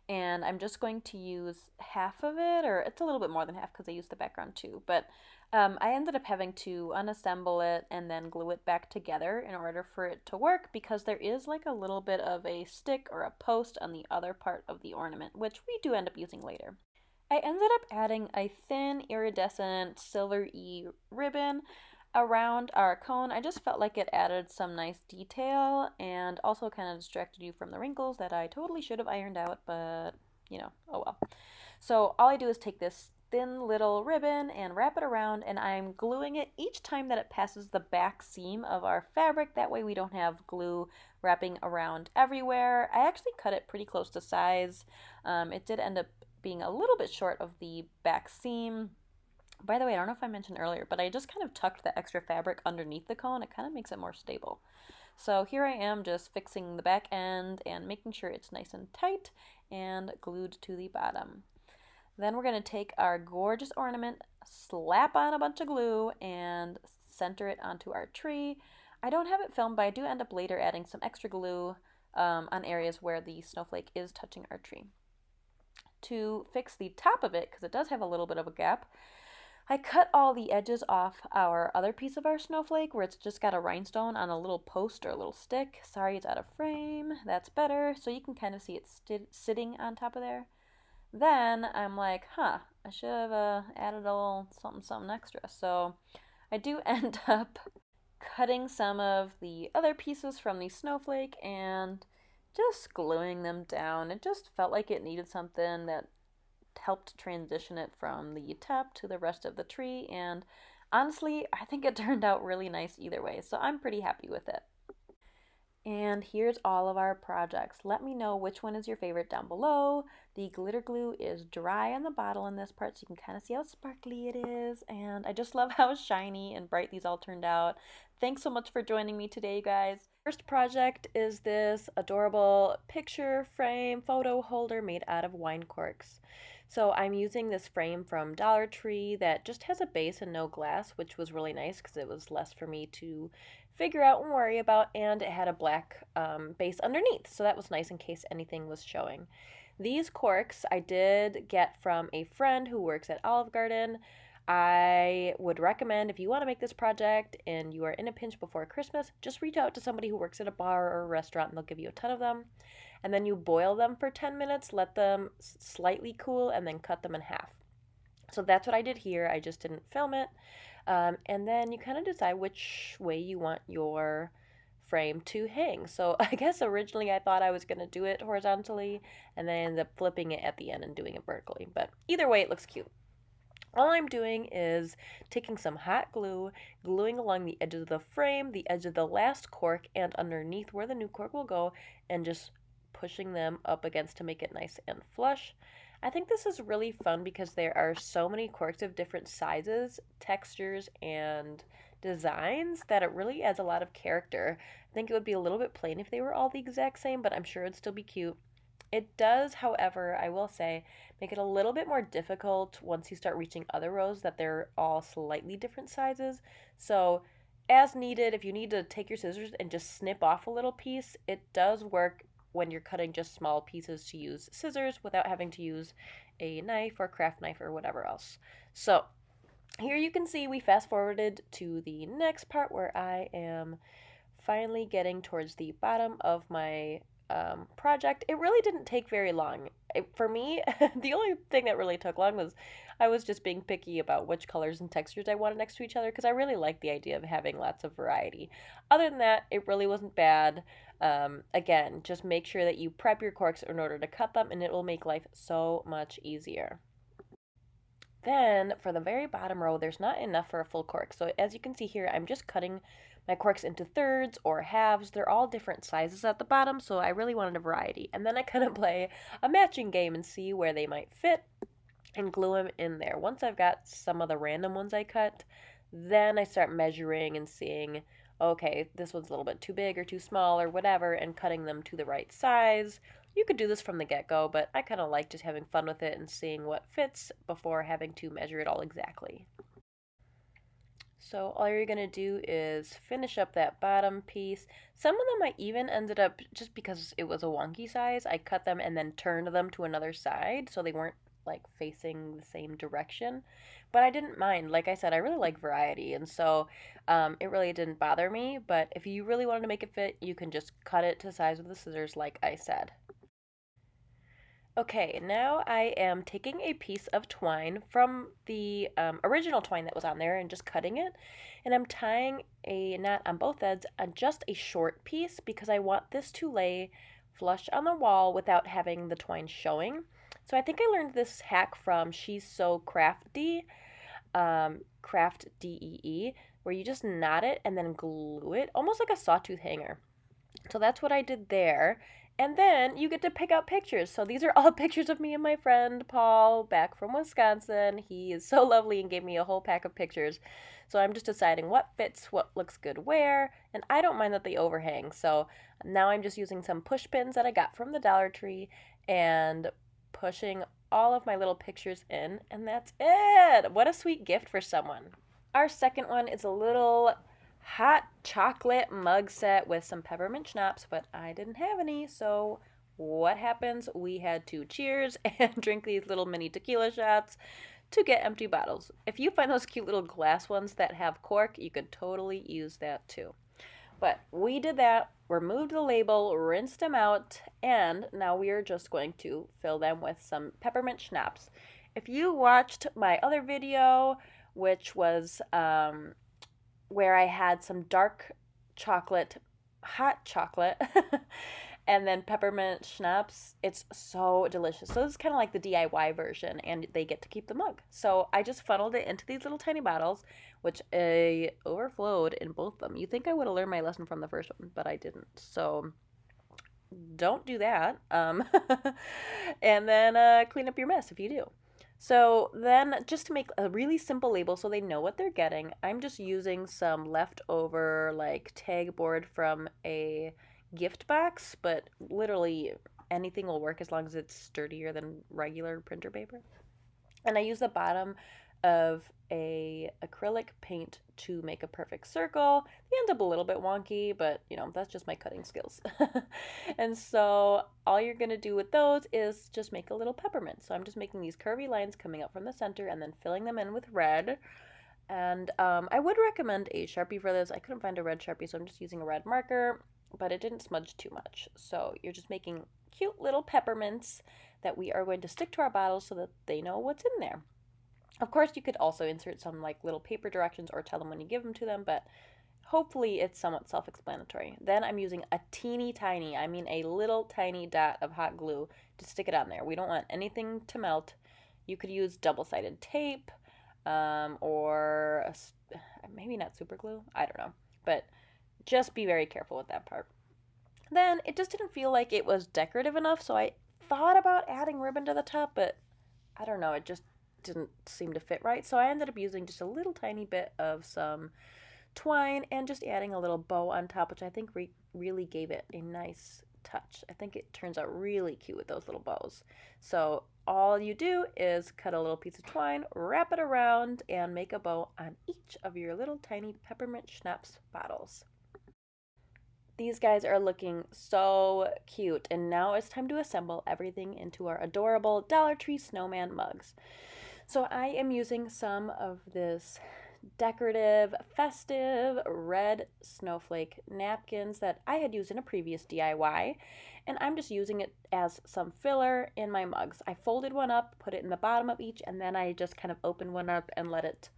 and I'm just going to use half of it, or it's a little bit more than half because I used the background too. But I ended up having to unassemble it and then glue it back together in order for it to work because there is like a little bit of a stick or a post on the other part of the ornament, which we do end up using later. I ended up adding a thin iridescent silver-y ribbon around our cone. I just felt like it added some nice detail and also kind of distracted you from the wrinkles that I totally should have ironed out, but you know, oh well. So all I do is take this thin little ribbon and wrap it around, and I'm gluing it each time that it passes the back seam of our fabric. That way we don't have glue wrapping around everywhere. I actually cut it pretty close to size. It did end up being a little bit short of the back seam. By the way, I don't know if I mentioned earlier, but I just kind of tucked the extra fabric underneath the cone. It kind of makes it more stable. So here I am just fixing the back end and making sure it's nice and tight and glued to the bottom. Then we're going to take our gorgeous ornament, slap on a bunch of glue, and center it onto our tree. I don't have it filmed, but I do end up later adding some extra glue on areas where the snowflake is touching our tree. To fix the top of it, because it does have a little bit of a gap, I cut all the edges off our other piece of our snowflake where it's just got a rhinestone on a little post or a little stick. Sorry, it's out of frame. That's better. So you can kind of see it sitting on top of there. Then I'm like, I should have added a little something extra. So I do end up cutting some of the other pieces from the snowflake and just gluing them down. It just felt like it needed something that helped transition it from the top to the rest of the tree, and honestly, I think it turned out really nice either way, so I'm pretty happy with it. And here's all of our projects. Let me know which one is your favorite down below. The glitter glue is dry on the bottle in this part, so you can kind of see how sparkly it is, and I just love how shiny and bright these all turned out. Thanks so much for joining me today, you guys. First project is this adorable picture frame photo holder made out of wine corks. So I'm using this frame from Dollar Tree that just has a base and no glass, which was really nice because it was less for me to figure out and worry about, and it had a black base underneath, so that was nice in case anything was showing. These corks I did get from a friend who works at Olive Garden. I would recommend if you want to make this project and you are in a pinch before Christmas, just reach out to somebody who works at a bar or a restaurant and they'll give you a ton of them. And then you boil them for 10 minutes, let them slightly cool, and then cut them in half. So that's what I did here. I just didn't film it. And then you kind of decide which way you want your frame to hang. So I guess originally I thought I was going to do it horizontally and then ended up flipping it at the end and doing it vertically. But either way, it looks cute. All I'm doing is taking some hot glue, gluing along the edges of the frame, the edge of the last cork, and underneath where the new cork will go, and just pushing them up against to make it nice and flush. I think this is really fun because there are so many corks of different sizes, textures, and designs that it really adds a lot of character. I think it would be a little bit plain if they were all the exact same, but I'm sure it'd still be cute. It does, however, I will say, make it a little bit more difficult once you start reaching other rows that they're all slightly different sizes. So, as needed, if you need to take your scissors and just snip off a little piece, it does work when you're cutting just small pieces to use scissors without having to use a knife or craft knife or whatever else. So, here you can see we fast forwarded to the next part where I am finally getting towards the bottom of my project. It really didn't take very long. For me, the only thing that really took long was I was just being picky about which colors and textures I wanted next to each other because I really like the idea of having lots of variety. Other than that, it really wasn't bad. Again, just make sure that you prep your corks in order to cut them and it will make life so much easier. Then for the very bottom row, there's not enough for a full cork. So as you can see here, I'm just cutting my corks into thirds or halves. They're all different sizes at the bottom, so I really wanted a variety. And then I kind of play a matching game and see where they might fit and glue them in there. Once I've got some of the random ones I cut, then I start measuring and seeing, okay, this one's a little bit too big or too small or whatever, and cutting them to the right size. You could do this from the get-go, but I kind of like just having fun with it and seeing what fits before having to measure it all exactly. So all you're going to do is finish up that bottom piece. Some of them I even ended up, just because it was a wonky size, I cut them and then turned them to another side so they weren't like facing the same direction. But I didn't mind. Like I said, I really like variety, and so it really didn't bother me. But if you really wanted to make it fit, you can just cut it to size with the scissors like I said. Okay, now I am taking a piece of twine from the original twine that was on there and just cutting it. And I'm tying a knot on both ends on just a short piece because I want this to lay flush on the wall without having the twine showing. So I think I learned this hack from She's So Crafty, Craft DEE, where you just knot it and then glue it, almost like a sawtooth hanger. So that's what I did there. And then you get to pick out pictures. So these are all pictures of me and my friend Paul back from Wisconsin. He is so lovely and gave me a whole pack of pictures. So I'm just deciding what fits, what looks good where, and I don't mind that they overhang. So now I'm just using some push pins that I got from the Dollar Tree and pushing all of my little pictures in, and that's it. What a sweet gift for someone. Our second one is a little hot chocolate mug set with some peppermint schnapps, but I didn't have any, so what happens? We had to cheers and drink these little mini tequila shots to get empty bottles. If you find those cute little glass ones that have cork, you could totally use that too. But we did that, removed the label, rinsed them out, and now we are just going to fill them with some peppermint schnapps. If you watched my other video, which was where I had some dark chocolate, hot chocolate, and then peppermint schnapps. It's so delicious. So this is kind of like the DIY version, and they get to keep the mug. So I just funneled it into these little tiny bottles, which I overflowed in both of them. You think I would have learned my lesson from the first one, but I didn't. So don't do that. And then clean up your mess if you do. So then just to make a really simple label so they know what they're getting, I'm just using some leftover like tag board from a gift box, but literally anything will work as long as it's sturdier than regular printer paper. And I use the bottom of a acrylic paint to make a perfect circle. They end up a little bit wonky, but you know, that's just my cutting skills. And so all you're gonna do with those is just make a little peppermint. So I'm just making these curvy lines coming up from the center and then filling them in with red. And I would recommend a Sharpie for this. I couldn't find a red Sharpie, so I'm just using a red marker, but it didn't smudge too much. So you're just making cute little peppermints that we are going to stick to our bottles so that they know what's in there. Of course, you could also insert some like little paper directions or tell them when you give them to them, but hopefully it's somewhat self-explanatory. Then I'm using a teeny tiny, I mean a little tiny dot of hot glue to stick it on there. We don't want anything to melt. You could use double-sided tape, or maybe not super glue. I don't know, but just be very careful with that part. Then it just didn't feel like it was decorative enough, so I thought about adding ribbon to the top, but I don't know, it just didn't seem to fit right. So I ended up using just a little tiny bit of some twine and just adding a little bow on top, which I think really gave it a nice touch. I think it turns out really cute with those little bows. So all you do is cut a little piece of twine, wrap it around, and make a bow on each of your little tiny peppermint schnapps bottles. These guys are looking so cute, and now it's time to assemble everything into our adorable Dollar Tree snowman mugs. So I am using some of this decorative, festive red snowflake napkins that I had used in a previous DIY, and I'm just using it as some filler in my mugs. I folded one up, put it in the bottom of each, and then I just kind of opened one up and let it,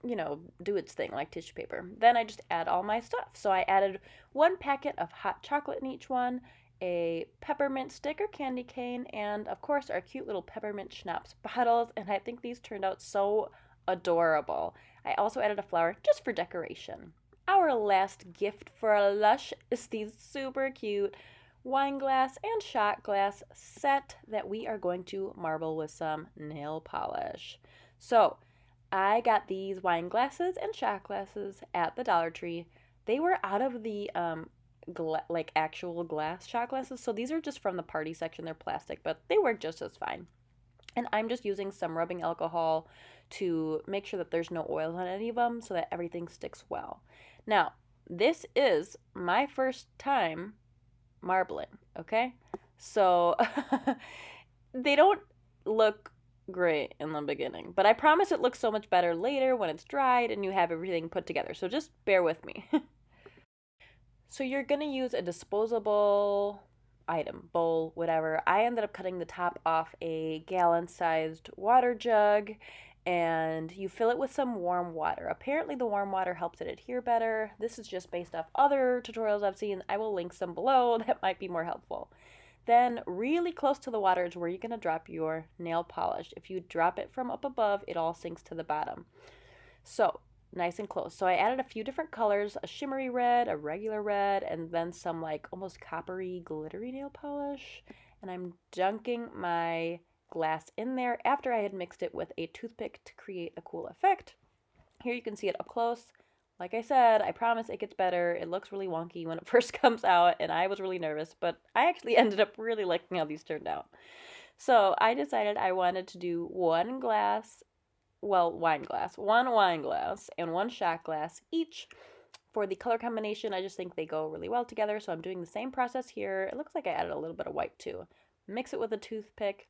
you know, do its thing like tissue paper. Then I just add all my stuff. So I added one packet of hot chocolate in each one, a peppermint stick or candy cane, and of course our cute little peppermint schnapps bottles, and I think these turned out so adorable. I also added a flower just for decoration. Our last gift for a lush is these super cute wine glass and shot glass set that we are going to marble with some nail polish. So I got these wine glasses and shot glasses at the Dollar Tree. They were out of the like actual glass shot glasses, so these are just from the party section. They're plastic, but they work just as fine. And I'm just using some rubbing alcohol to make sure that there's no oils on any of them so that everything sticks well. Now, this is my first time marbling, okay? So they don't look great in the beginning, but I promise it looks so much better later when it's dried and you have everything put together. So just bear with me. So you're gonna use a disposable item, bowl, whatever. I ended up cutting the top off a gallon-sized water jug, and you fill it with some warm water. Apparently the warm water helps it adhere better. This is just based off other tutorials I've seen. I will link some below that might be more helpful. Then really close to the water is where you're gonna drop your nail polish. If you drop it from up above, it all sinks to the bottom. So nice and close. So I added a few different colors, a shimmery red, a regular red, and then some like almost coppery glittery nail polish. And I'm dunking my glass in there after I had mixed it with a toothpick to create a cool effect. Here you can see it up close. Like I said, I promise it gets better. It looks really wonky when it first comes out, and I was really nervous, but I actually ended up really liking how these turned out. So I decided I wanted to do one wine glass, one wine glass, and one shot glass each. For the color combination, I just think they go really well together, so I'm doing the same process here. It looks like I added a little bit of white too. Mix it with a toothpick,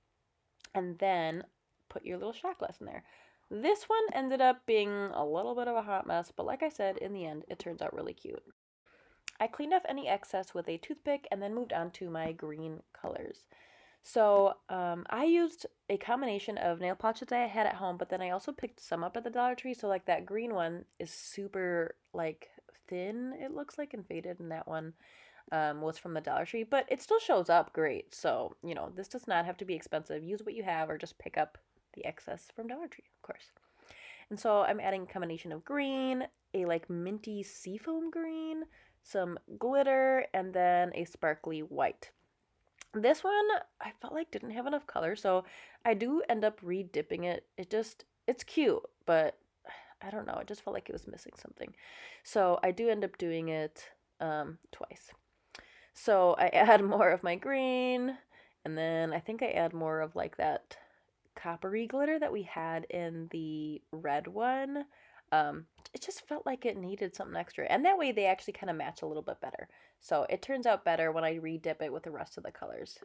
and then put your little shot glass in there. This one ended up being a little bit of a hot mess, but like I said, in the end, it turns out really cute. I cleaned off any excess with a toothpick and then moved on to my green colors. So I used a combination of nail polishes that I had at home, but then I also picked some up at the Dollar Tree. So like that green one is super like thin, it looks like, and faded, and that one was from the Dollar Tree, but it still shows up great. So, you know, this does not have to be expensive. Use what you have or just pick up the excess from Dollar Tree, of course. And so I'm adding a combination of green, a like minty seafoam green, some glitter, and then a sparkly white. This one, I felt like didn't have enough color, so I do end up re-dipping it. It's cute, but I don't know, it just felt like it was missing something. So I do end up doing it twice. So I add more of my green, and then I think I add more of like that coppery glitter that we had in the red one. It just felt like it needed something extra. And that way they actually kind of match a little bit better. So it turns out better when I re-dip it with the rest of the colors.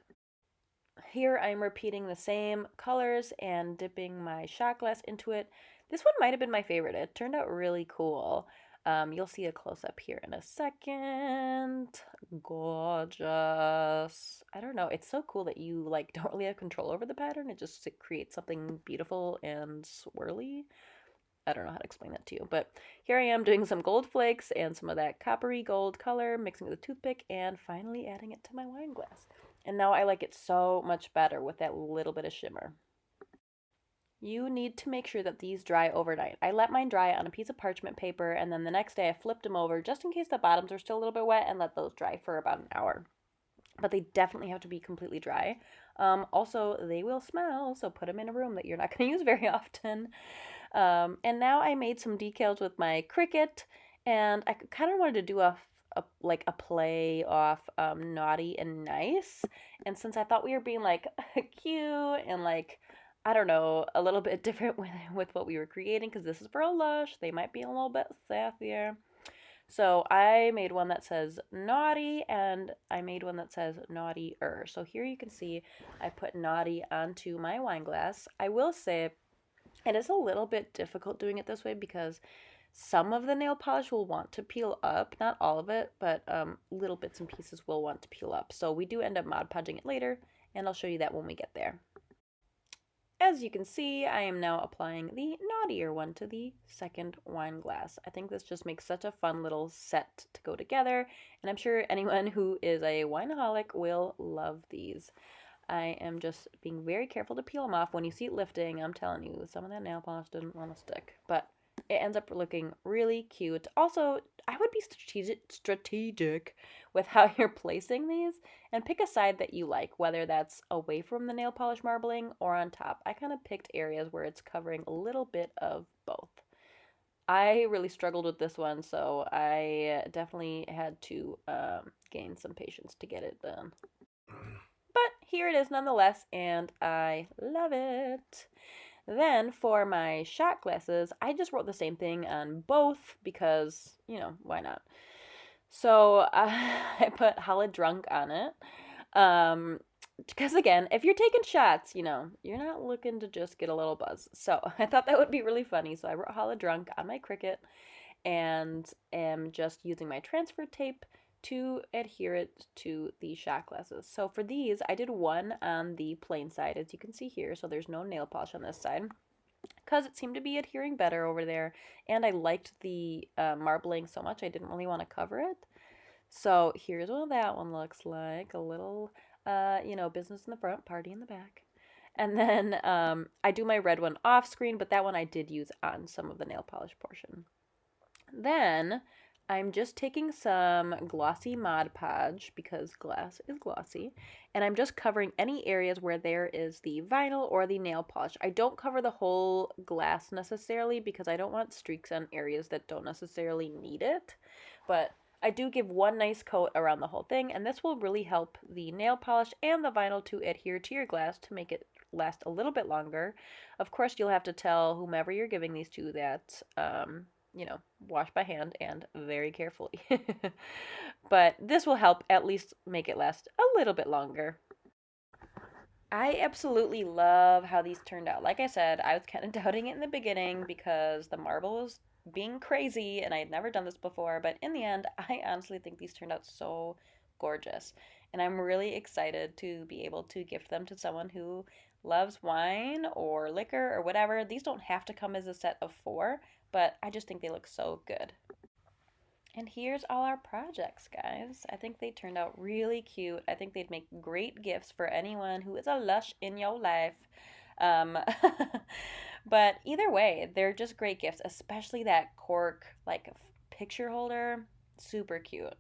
Here I'm repeating the same colors and dipping my shot glass into it. This one might have been my favorite. It turned out really cool. You'll see a close-up here in a second. Gorgeous. I don't know. It's so cool that you like don't really have control over the pattern. It just creates something beautiful and swirly. I don't know how to explain that to you, but here I am doing some gold flakes and some of that coppery gold color, mixing with a toothpick, and finally adding it to my wine glass. And now I like it so much better with that little bit of shimmer. You need to make sure that these dry overnight. I let mine dry on a piece of parchment paper, and then the next day I flipped them over just in case the bottoms are still a little bit wet and let those dry for about an hour. But they definitely have to be completely dry. Also, they will smell, so put them in a room that you're not going to use very often. And now I made some decals with my Cricut, and I kind of wanted to do a play off naughty and nice. And since I thought we were being like cute and like I don't know, a little bit different with what we were creating, because this is for a lush, they might be a little bit sassier. So I made one that says naughty, and I made one that says naughty-er. So here you can see I put naughty onto my wine glass. I will say it is a little bit difficult doing it this way because some of the nail polish will want to peel up. Not all of it, but little bits and pieces will want to peel up. So we do end up Mod Podging it later, and I'll show you that when we get there. As you can see, I am now applying the naughtier one to the second wine glass. I think this just makes such a fun little set to go together, and I'm sure anyone who is a wineaholic will love these. I am just being very careful to peel them off. When you see it lifting, I'm telling you, some of that nail polish doesn't want to stick, but it ends up looking really cute. Also, I would be strategic with how you're placing these and pick a side that you like, whether that's away from the nail polish marbling or on top. I kind of picked areas where it's covering a little bit of both. I really struggled with this one, so I definitely had to gain some patience to get it done. But here it is nonetheless, and I love it. Then for my shot glasses, I just wrote the same thing on both because, why not? So I put Holla Drunk on it. Because again, if you're taking shots, you're not looking to just get a little buzz. So I thought that would be really funny. So I wrote Holla Drunk on my Cricut and am just using my transfer tape to adhere it to the shot glasses. So for these, I did one on the plain side, as you can see here. So there's no nail polish on this side because it seemed to be adhering better over there. And I liked the marbling so much, I didn't really want to cover it. So here's what that one looks like. A little, business in the front, party in the back. And then I do my red one off screen, but that one I did use on some of the nail polish portion. Then I'm just taking some glossy Mod Podge because glass is glossy, and I'm just covering any areas where there is the vinyl or the nail polish. I don't cover the whole glass necessarily because I don't want streaks on areas that don't necessarily need it, but I do give one nice coat around the whole thing, and this will really help the nail polish and the vinyl to adhere to your glass to make it last a little bit longer. Of course, you'll have to tell whomever you're giving these to that wash by hand and very carefully. But this will help at least make it last a little bit longer. I absolutely love how these turned out. Like I said, I was kind of doubting it in the beginning because the marble was being crazy and I had never done this before, but in the end, I honestly think these turned out so gorgeous. And I'm really excited to be able to gift them to someone who loves wine or liquor or whatever. These don't have to come as a set of 4, but I just think they look so good. And here's all our projects, guys. I think they turned out really cute. I think they'd make great gifts for anyone who is a lush in your life. Um, but either way, they're just great gifts, especially that cork like picture holder. Super cute.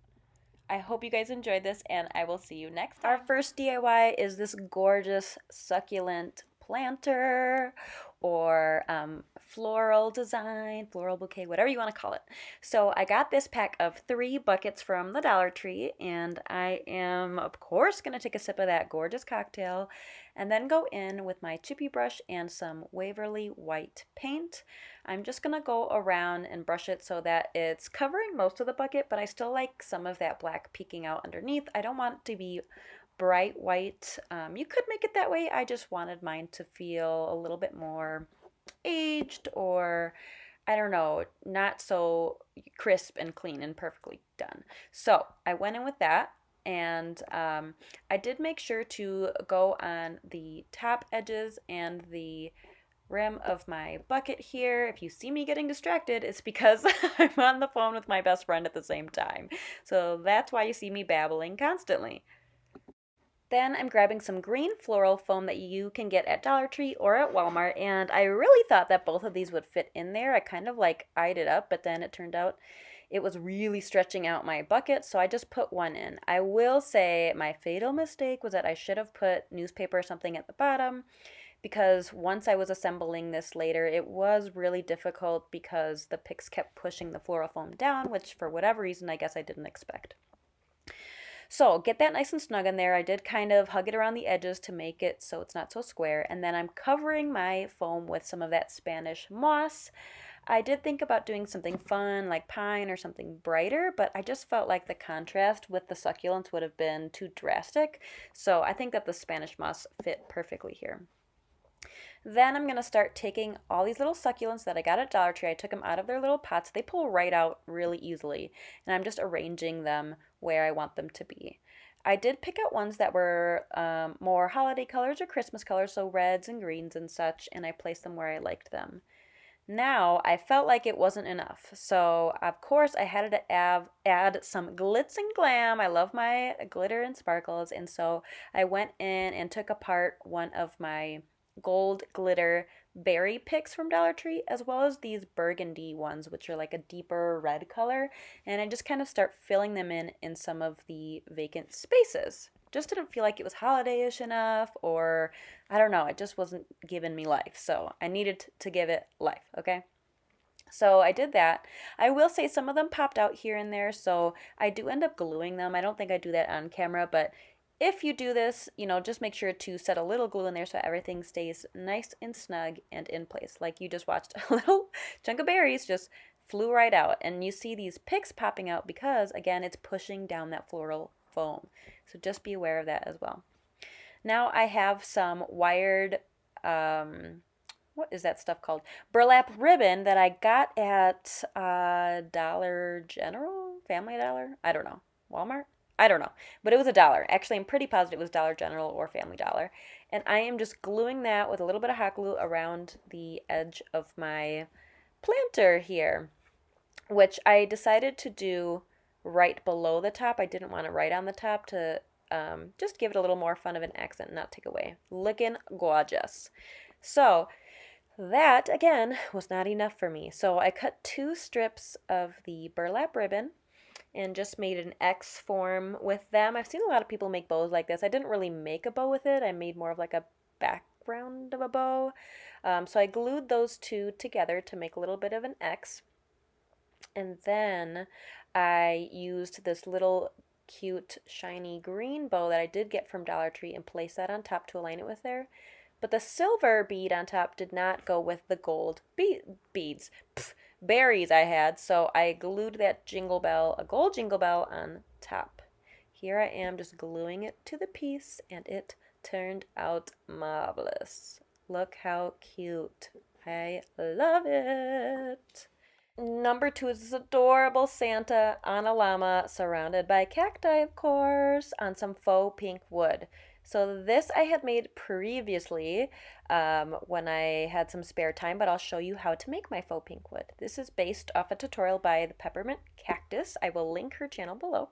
I hope you guys enjoyed this, and I will see you next time. Our first DIY is this gorgeous succulent planter or floral design, floral bouquet, whatever you want to call it. So I got this pack of 3 buckets from the Dollar Tree, and I am, of course, going to take a sip of that gorgeous cocktail and then go in with my chippy brush and some Waverly white paint. I'm just going to go around and brush it so that it's covering most of the bucket, but I still like some of that black peeking out underneath. I don't want it to be bright white. You could make it that way. I just wanted mine to feel a little bit more aged, or I don't know, not so crisp and clean and perfectly done. So I went in with that, and I did make sure to go on the top edges and the rim of my bucket here. If you see me getting distracted, it's because I'm on the phone with my best friend at the same time. So that's why you see me babbling constantly. Then I'm grabbing some green floral foam that you can get at Dollar Tree or at Walmart, and I really thought that both of these would fit in there. I kind of like eyed it up, but then it turned out it was really stretching out my bucket, so I just put one in. I will say my fatal mistake was that I should have put newspaper or something at the bottom, because once I was assembling this later, it was really difficult because the picks kept pushing the floral foam down, which for whatever reason I guess I didn't expect. So get that nice and snug in there. I did kind of hug it around the edges to make it so it's not so square. And then I'm covering my foam with some of that Spanish moss. I did think about doing something fun like pine or something brighter, but I just felt like the contrast with the succulents would have been too drastic. So I think that the Spanish moss fit perfectly here. Then I'm going to start taking all these little succulents that I got at Dollar Tree. I took them out of their little pots. They pull right out really easily. And I'm just arranging them where I want them to be. I did pick out ones that were more holiday colors or Christmas colors, so reds and greens and such, and I placed them where I liked them. Now, I felt like it wasn't enough, so of course I had to add some glitz and glam. I love my glitter and sparkles, and so I went in and took apart one of my gold glitter berry picks from Dollar Tree, as well as these burgundy ones, which are like a deeper red color, and I just kind of start filling them in some of the vacant spaces. Just didn't feel like it was holiday-ish enough, or I don't know, it just wasn't giving me life, so I needed to give it life, okay? So I did that. I will say some of them popped out here and there, so I do end up gluing them. I don't think I do that on camera, but if you do this, just make sure to set a little glue in there so everything stays nice and snug and in place. Like you just watched a little chunk of berries just flew right out. And you see these picks popping out because, again, it's pushing down that floral foam. So just be aware of that as well. Now I have some wired, what is that stuff called? Burlap ribbon that I got at Dollar General? Family Dollar? I don't know. Walmart? I don't know, but it was $1. Actually, I'm pretty positive it was Dollar General or Family Dollar. And I am just gluing that with a little bit of hot glue around the edge of my planter here, which I decided to do right below the top. I didn't want it right on the top to just give it a little more fun of an accent, not take away. Looking gorgeous. So that, again, was not enough for me. So I cut 2 strips of the burlap ribbon and just made an X form with them. I've seen a lot of people make bows like this. I didn't really make a bow with it. I made more of like a background of a bow. So I glued those 2 together to make a little bit of an X. And then I used this little cute shiny green bow that I did get from Dollar Tree and placed that on top to align it with there. But the silver bead on top did not go with the gold beads. Berries I had, so I glued that a gold jingle bell on top. Here I am just gluing it to the piece, and it turned out marvelous. Look how cute. I love it. Number 2 is this adorable Santa on a llama, surrounded by cacti, of course, on some faux pink wood. So this I had made previously when I had some spare time, but I'll show you how to make my faux pink wood. This is based off a tutorial by the Peppermint Cactus. I will link her channel below.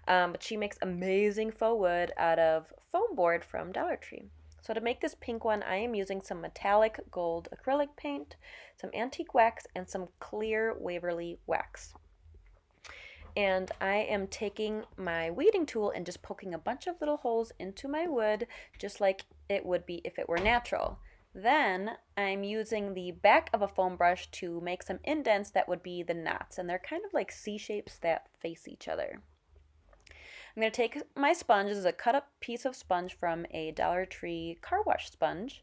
But she makes amazing faux wood out of foam board from Dollar Tree. So to make this pink one, I am using some metallic gold acrylic paint, some antique wax, and some clear Waverly wax. And I am taking my weeding tool and just poking a bunch of little holes into my wood, just like it would be if it were natural. Then I'm using the back of a foam brush to make some indents that would be the knots, and they're kind of like C shapes that face each other. I'm going to take my sponge. This is a cut up piece of sponge from a Dollar Tree car wash sponge,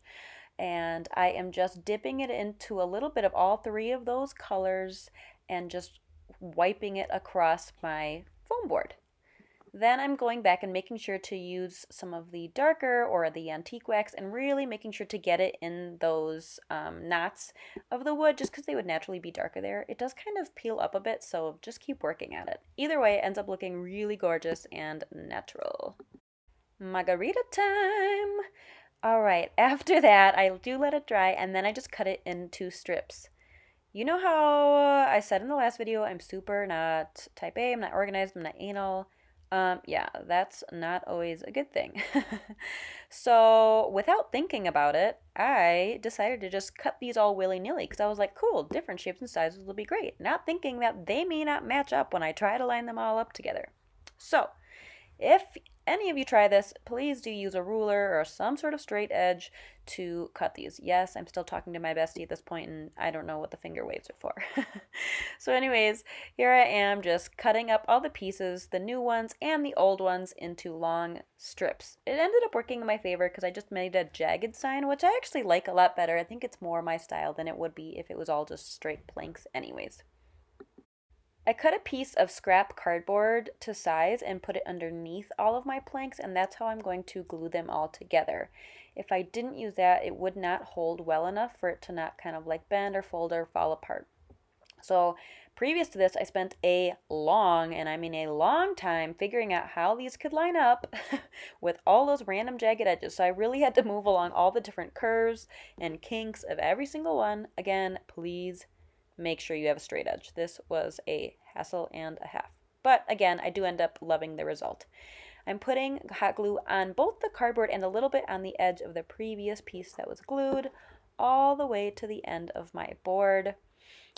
and I am just dipping it into a little bit of all three of those colors and just wiping it across my foam board. Then I'm going back and making sure to use some of the darker or the antique wax and really making sure to get it in those knots of the wood just because they would naturally be darker there. It does kind of peel up a bit, so just keep working at it. Either way, it ends up looking really gorgeous and natural. Margarita time! All right, after that, I do let it dry and then I just cut it into strips. You know how I said in the last video, I'm super not type A, I'm not organized, I'm not anal. Yeah, that's not always a good thing. So, without thinking about it, I decided to just cut these all willy-nilly because I was like, cool, different shapes and sizes will be great. Not thinking that they may not match up when I try to line them all up together. So, if any of you try this, please do use a ruler or some sort of straight edge to cut these. Yes, I'm still talking to my bestie at this point, and I don't know what the finger waves are for. So anyways, here I am just cutting up all the pieces, the new ones and the old ones, into long strips. It ended up working in my favor because I just made a jagged sign, which I actually like a lot better. I think it's more my style than it would be if it was all just straight planks anyways. I cut a piece of scrap cardboard to size and put it underneath all of my planks, and that's how I'm going to glue them all together. If I didn't use that, it would not hold well enough for it to not kind of like bend or fold or fall apart. So previous to this, I spent a long, and I mean a long time, figuring out how these could line up with all those random jagged edges. So I really had to move along all the different curves and kinks of every single one. Again, please make sure you have a straight edge. This was a hassle and a half. But again, I do end up loving the result. I'm putting hot glue on both the cardboard and a little bit on the edge of the previous piece that was glued all the way to the end of my board.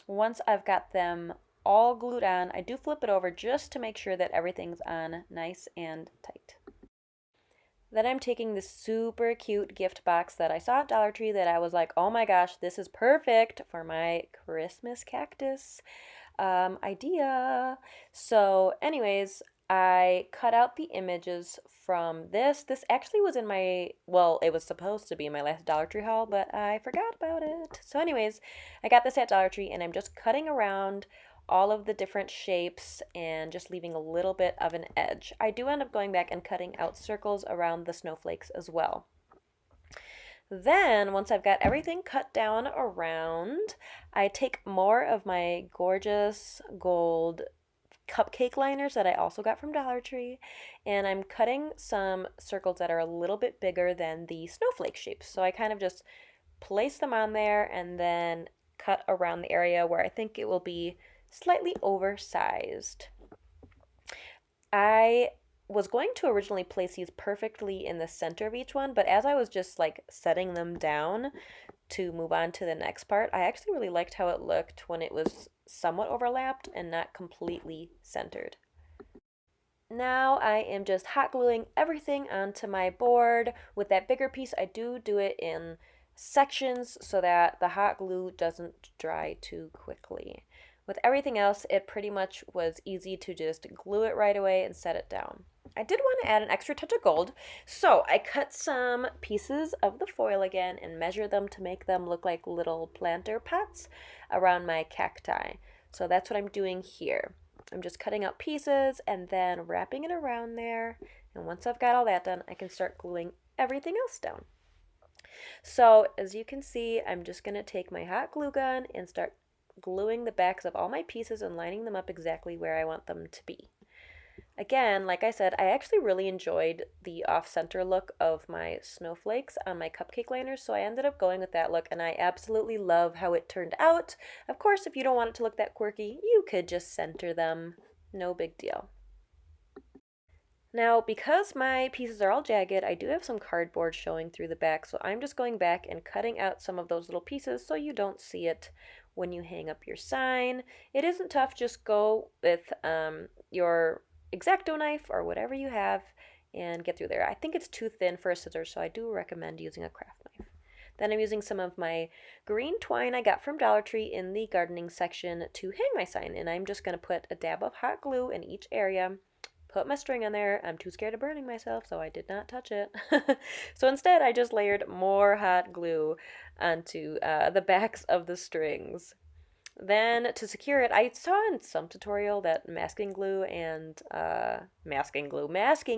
Once I've got them all glued on, I do flip it over just to make sure that everything's on nice and tight. Then I'm taking this super cute gift box that I saw at Dollar Tree that I was like, oh my gosh, this is perfect for my Christmas cactus idea. So anyways, I cut out the images from this. This actually was in my, well, it was supposed to be in my last Dollar Tree haul, but I forgot about it. So anyways, I got this at Dollar Tree and I'm just cutting around all of the different shapes and just leaving a little bit of an edge. I do end up going back and cutting out circles around the snowflakes as well. Then, once I've got everything cut down around, I take more of my gorgeous gold cupcake liners that I also got from Dollar Tree, and I'm cutting some circles that are a little bit bigger than the snowflake shapes. So I kind of just place them on there and then cut around the area where I think it will be slightly oversized. I was going to originally place these perfectly in the center of each one, but as I was just like setting them down to move on to the next part, I actually really liked how it looked when it was somewhat overlapped and not completely centered. Now I am just hot gluing everything onto my board. With that bigger piece, I do it in sections so that the hot glue doesn't dry too quickly. With everything else, it pretty much was easy to just glue it right away and set it down. I did want to add an extra touch of gold, so I cut some pieces of the foil again and measured them to make them look like little planter pots around my cacti. So that's what I'm doing here. I'm just cutting out pieces and then wrapping it around there. And once I've got all that done, I can start gluing everything else down. So as you can see, I'm just going to take my hot glue gun and start gluing the backs of all my pieces and lining them up exactly where I want them to be. Again, like I said, I actually really enjoyed the off-center look of my snowflakes on my cupcake liners, so I ended up going with that look, and I absolutely love how it turned out. Of course, if you don't want it to look that quirky, you could just center them. No big deal. Now, because my pieces are all jagged, I do have some cardboard showing through the back, so I'm just going back and cutting out some of those little pieces so you don't see it when you hang up your sign. It isn't tough, just go with your X-Acto knife or whatever you have and get through there. I think it's too thin for a scissors, so I do recommend using a craft knife. Then I'm using some of my green twine I got from Dollar Tree in the gardening section to hang my sign, and I'm just going to put a dab of hot glue in each area, put my string on there. I'm too scared of burning myself, so I did not touch it. So instead, I just layered more hot glue onto the backs of the strings. Then to secure it, I saw in some tutorial that masking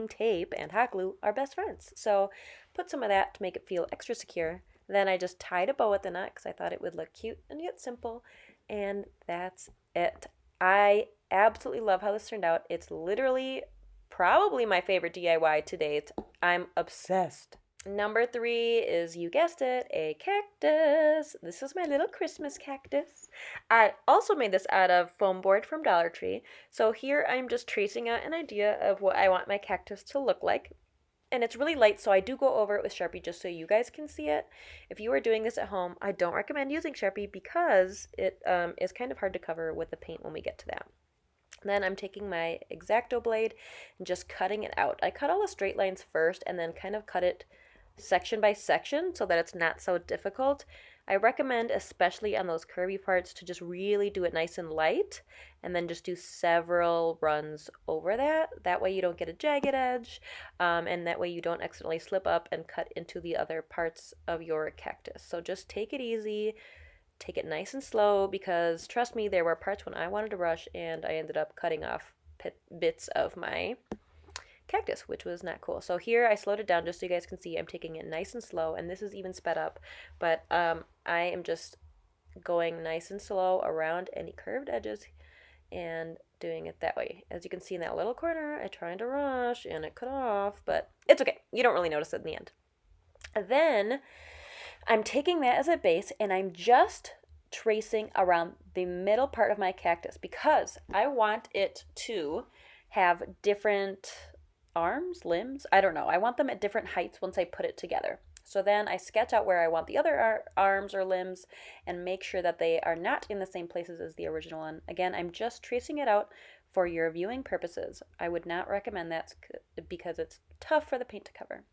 tape and hot glue are best friends. So put some of that to make it feel extra secure. Then I just tied a bow at the knot because I thought it would look cute and yet simple. And that's it. I absolutely love how this turned out. It's literally probably my favorite DIY to date. I'm obsessed. Number 3 is, you guessed it, a cactus. This is my little Christmas cactus. I also made this out of foam board from Dollar Tree. So here I'm just tracing out an idea of what I want my cactus to look like. And it's really light, so I do go over it with Sharpie just so you guys can see it. If you are doing this at home, I don't recommend using Sharpie because it is kind of hard to cover with the paint when we get to that. Then I'm taking my X-Acto blade and just cutting it out. I cut all the straight lines first and then kind of cut it section by section so that it's not so difficult. I recommend, especially on those curvy parts, to just really do it nice and light and then just do several runs over that. That way you don't get a jagged edge, and that way you don't accidentally slip up and cut into the other parts of your cactus. So just take it easy, take it nice and slow, because trust me, there were parts when I wanted to rush and I ended up cutting off bits of my cactus, which was not cool. So here I slowed it down just so you guys can see I'm taking it nice and slow, and this is even sped up, but I am just going nice and slow around any curved edges and doing it that way. As you can see in that little corner, I tried to rush and it cut off, but it's okay. You don't really notice it in the end. Then I'm taking that as a base and I'm just tracing around the middle part of my cactus because I want it to have different arms, limbs, I don't know. I want them at different heights once I put it together. So then I sketch out where I want the other arms or limbs and make sure that they are not in the same places as the original one. Again, I'm just tracing it out for your viewing purposes. I would not recommend that because it's tough for the paint to cover.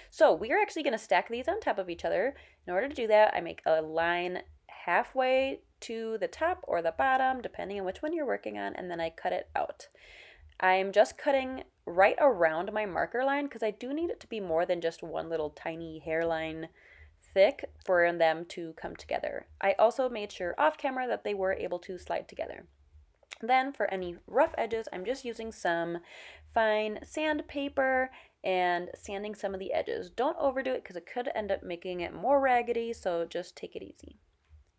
So we are actually going to stack these on top of each other. In order to do that, I make a line halfway to the top or the bottom, depending on which one you're working on, and then I cut it out. I'm just cutting right around my marker line because I do need it to be more than just one little tiny hairline thick for them to come together. I also made sure off camera that they were able to slide together. Then for any rough edges, I'm just using some fine sandpaper and sanding some of the edges. Don't overdo it because it could end up making it more raggedy, so just take it easy.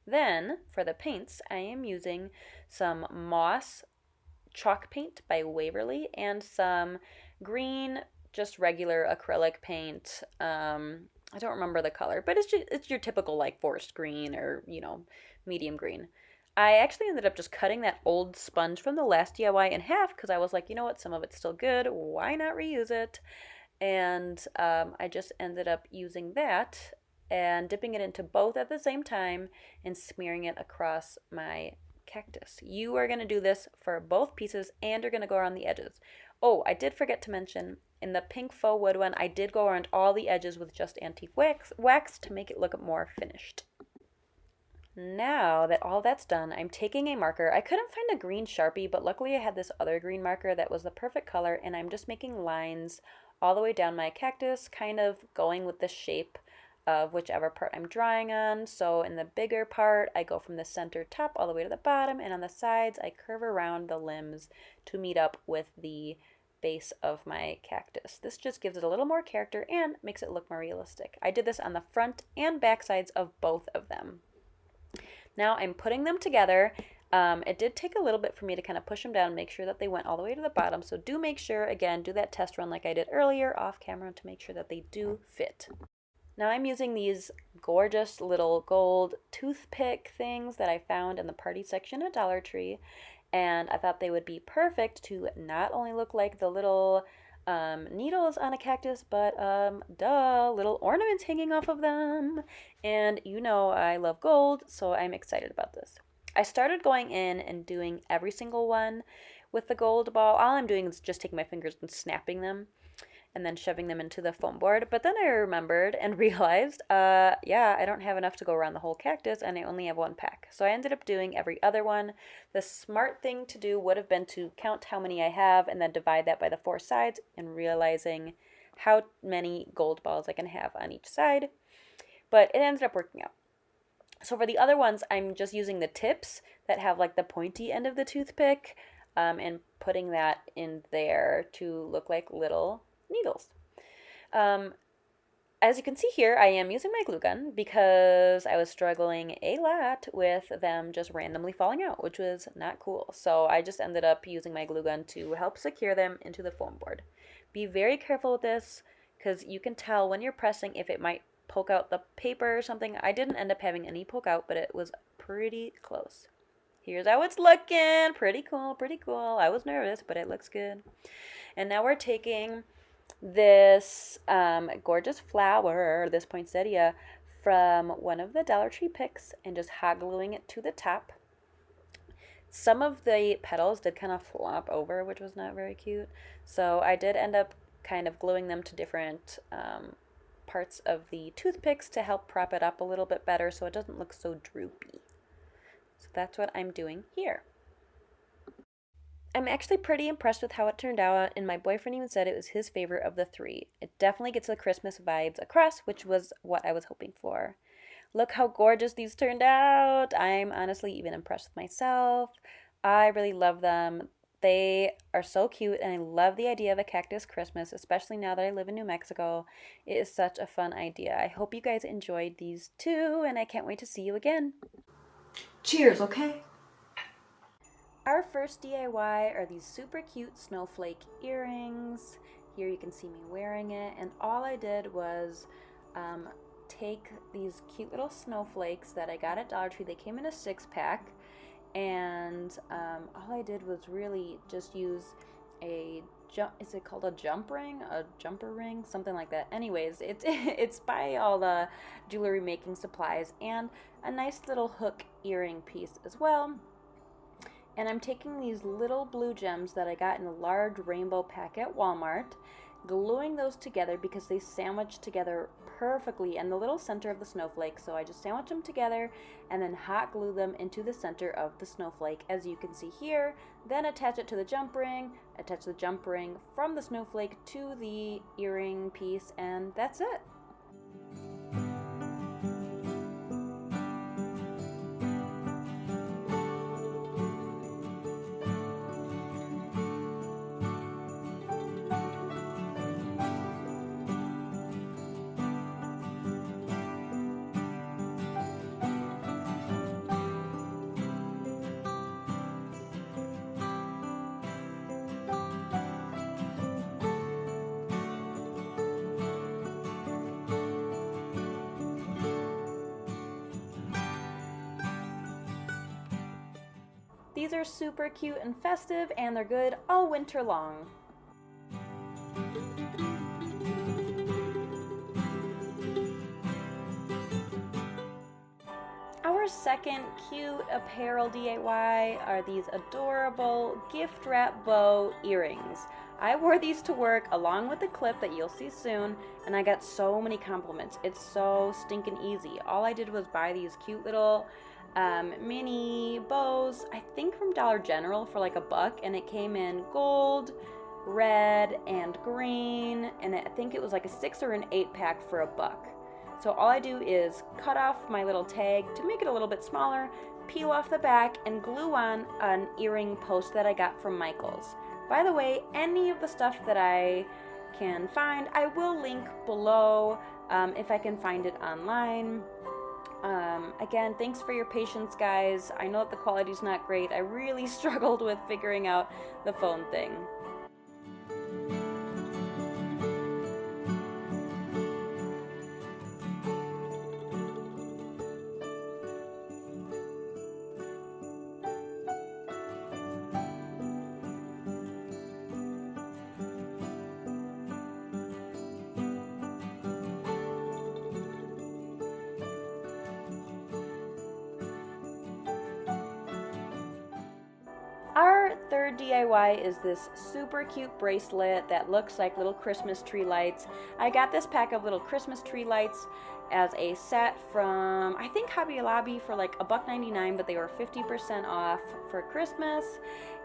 Then for the paints, I am using some moss chalk paint by Waverly and some green, just regular acrylic paint. I don't remember the color, but it's your typical like forest green or, medium green. I actually ended up just cutting that old sponge from the last DIY in half because I was like, you know what, some of it's still good, why not reuse it? And I just ended up using that and dipping it into both at the same time and smearing it across my cactus. You are going to do this for both pieces and you're going to go around the edges. Oh, I did forget to mention, in the pink faux wood one, I did go around all the edges with just antique wax to make it look more finished. Now that all that's done, I'm taking a marker. I couldn't find a green Sharpie, but luckily I had this other green marker that was the perfect color, and I'm just making lines all the way down my cactus, kind of going with the shape of whichever part I'm drawing on. So in the bigger part, I go from the center top all the way to the bottom, and on the sides, I curve around the limbs to meet up with the base of my cactus. This just gives it a little more character and makes it look more realistic. I did this on the front and back sides of both of them. Now I'm putting them together. It did take a little bit for me to kind of push them down and make sure that they went all the way to the bottom. So do make sure, again, do that test run like I did earlier off camera to make sure that they do fit. Now I'm using these gorgeous little gold toothpick things that I found in the party section at Dollar Tree. And I thought they would be perfect to not only look like the little needles on a cactus, but duh, little ornaments hanging off of them. And you know I love gold, so I'm excited about this. I started going in and doing every single one with the gold ball. All I'm doing is just taking my fingers and snapping them and then shoving them into the foam board. But then I remembered and realized, yeah, I don't have enough to go around the whole cactus and I only have one pack. So I ended up doing every other one. The smart thing to do would have been to count how many I have and then divide that by the 4 sides and realizing how many gold balls I can have on each side. But it ended up working out. So for the other ones, I'm just using the tips that have like the pointy end of the toothpick and putting that in there to look like little needles. As you can see here, I am using my glue gun because I was struggling a lot with them just randomly falling out, which was not cool. So I just ended up using my glue gun to help secure them into the foam board. Be very careful with this because you can tell when you're pressing if it might poke out the paper or something. I didn't end up having any poke out, but it was pretty close. Here's how it's looking. Pretty cool, pretty cool. I was nervous, but it looks good. And now we're taking this gorgeous flower, this poinsettia, from one of the Dollar Tree picks and just hot gluing it to the top. Some of the petals did kind of flop over, which was not very cute. So I did end up kind of gluing them to different parts of the toothpicks to help prop it up a little bit better so it doesn't look so droopy. So that's what I'm doing here. I'm actually pretty impressed with how it turned out, and my boyfriend even said it was his favorite of the 3. It definitely gets the Christmas vibes across, which was what I was hoping for. Look how gorgeous these turned out. I'm honestly even impressed with myself. I really love them. They are so cute, and I love the idea of a cactus Christmas, especially now that I live in New Mexico. It is such a fun idea. I hope you guys enjoyed these too, and I can't wait to see you again. Cheers, okay? Our first DIY are these super cute snowflake earrings. Here you can see me wearing it, and all I did was take these cute little snowflakes that I got at Dollar Tree. They came in a 6-pack, and all I did was really just use is it called a jump ring? A jumper ring? Something like that. Anyways, it's by all the jewelry making supplies, and a nice little hook earring piece as well. And I'm taking these little blue gems that I got in a large rainbow pack at Walmart, gluing those together because they sandwich together perfectly in the little center of the snowflake. So I just sandwich them together and then hot glue them into the center of the snowflake, as you can see here. Then attach it to the jump ring, attach the jump ring from the snowflake to the earring piece, and that's it. These are super cute and festive, and they're good all winter long. Our second cute apparel DIY are these adorable gift wrap bow earrings. I wore these to work along with the clip that you'll see soon, and I got so many compliments. It's so stinking easy. All I did was buy these cute little mini bows, I think from Dollar General for like $1, and it came in gold, red, and green, and I think it was like a 6 or an 8-pack for $1. So all I do is cut off my little tag to make it a little bit smaller, peel off the back, and glue on an earring post that I got from Michael's. By the way, any of the stuff that I can find, I will link below if I can find it online. Again, thanks for your patience, guys. I know that the quality's not great. I really struggled with figuring out the phone thing. third DIY is this super cute bracelet that looks like little Christmas tree lights. I got this pack of little Christmas tree lights as a set from, I think, Hobby Lobby for like $1.99, but they were 50% off for Christmas.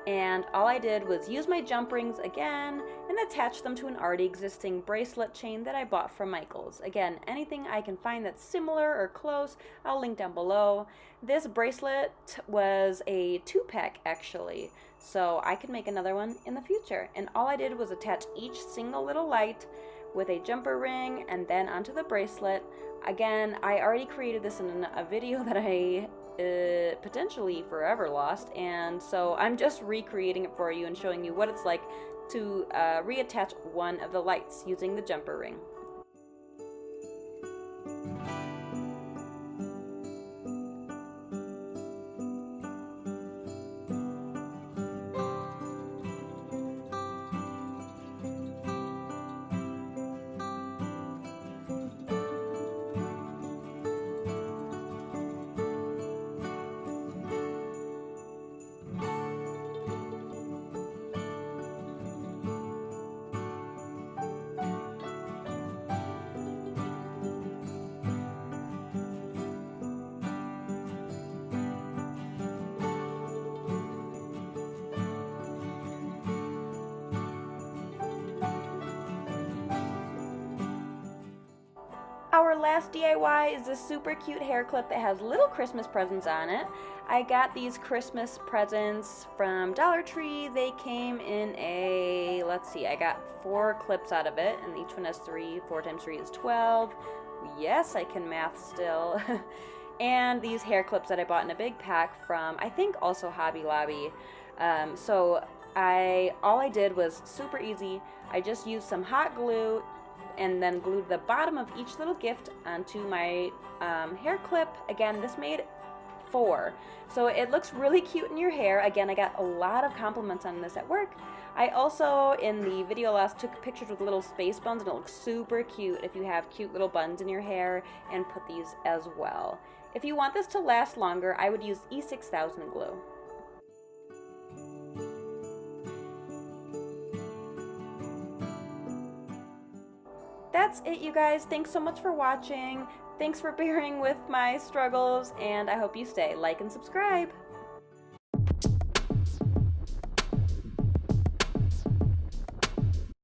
And all I did was use my jump rings again and attach them to an already existing bracelet chain that I bought from Michael's. Again, anything I can find that's similar or close, I'll link down below. This bracelet was a 2-pack actually, so I could make another one in the future. And all I did was attach each single little light with a jumper ring and then onto the bracelet. Again, I already created this in a video that I potentially forever lost, and so I'm just recreating it for you and showing you what it's like to reattach one of the lights using the jumper ring. Our last DIY is this super cute hair clip that has little Christmas presents on it. I got these Christmas presents from Dollar Tree. They came in a, let's see, I got 4 clips out of it, and each one has 3. 4 times 3 is 12. Yes, I can math still. And these hair clips that I bought in a big pack from, I think, also Hobby Lobby. So all I did was super easy. I just used some hot glue and then glued the bottom of each little gift onto my hair clip. Again, this made 4. So it looks really cute in your hair. Again, I got a lot of compliments on this at work. I also, in the video last, took pictures with little space buns, and it looks super cute if you have cute little buns in your hair, and put these as well. If you want this to last longer, I would use E6000 glue. That's it, you guys. Thanks so much for watching. Thanks for bearing with my struggles, and I hope you stay. Like and subscribe.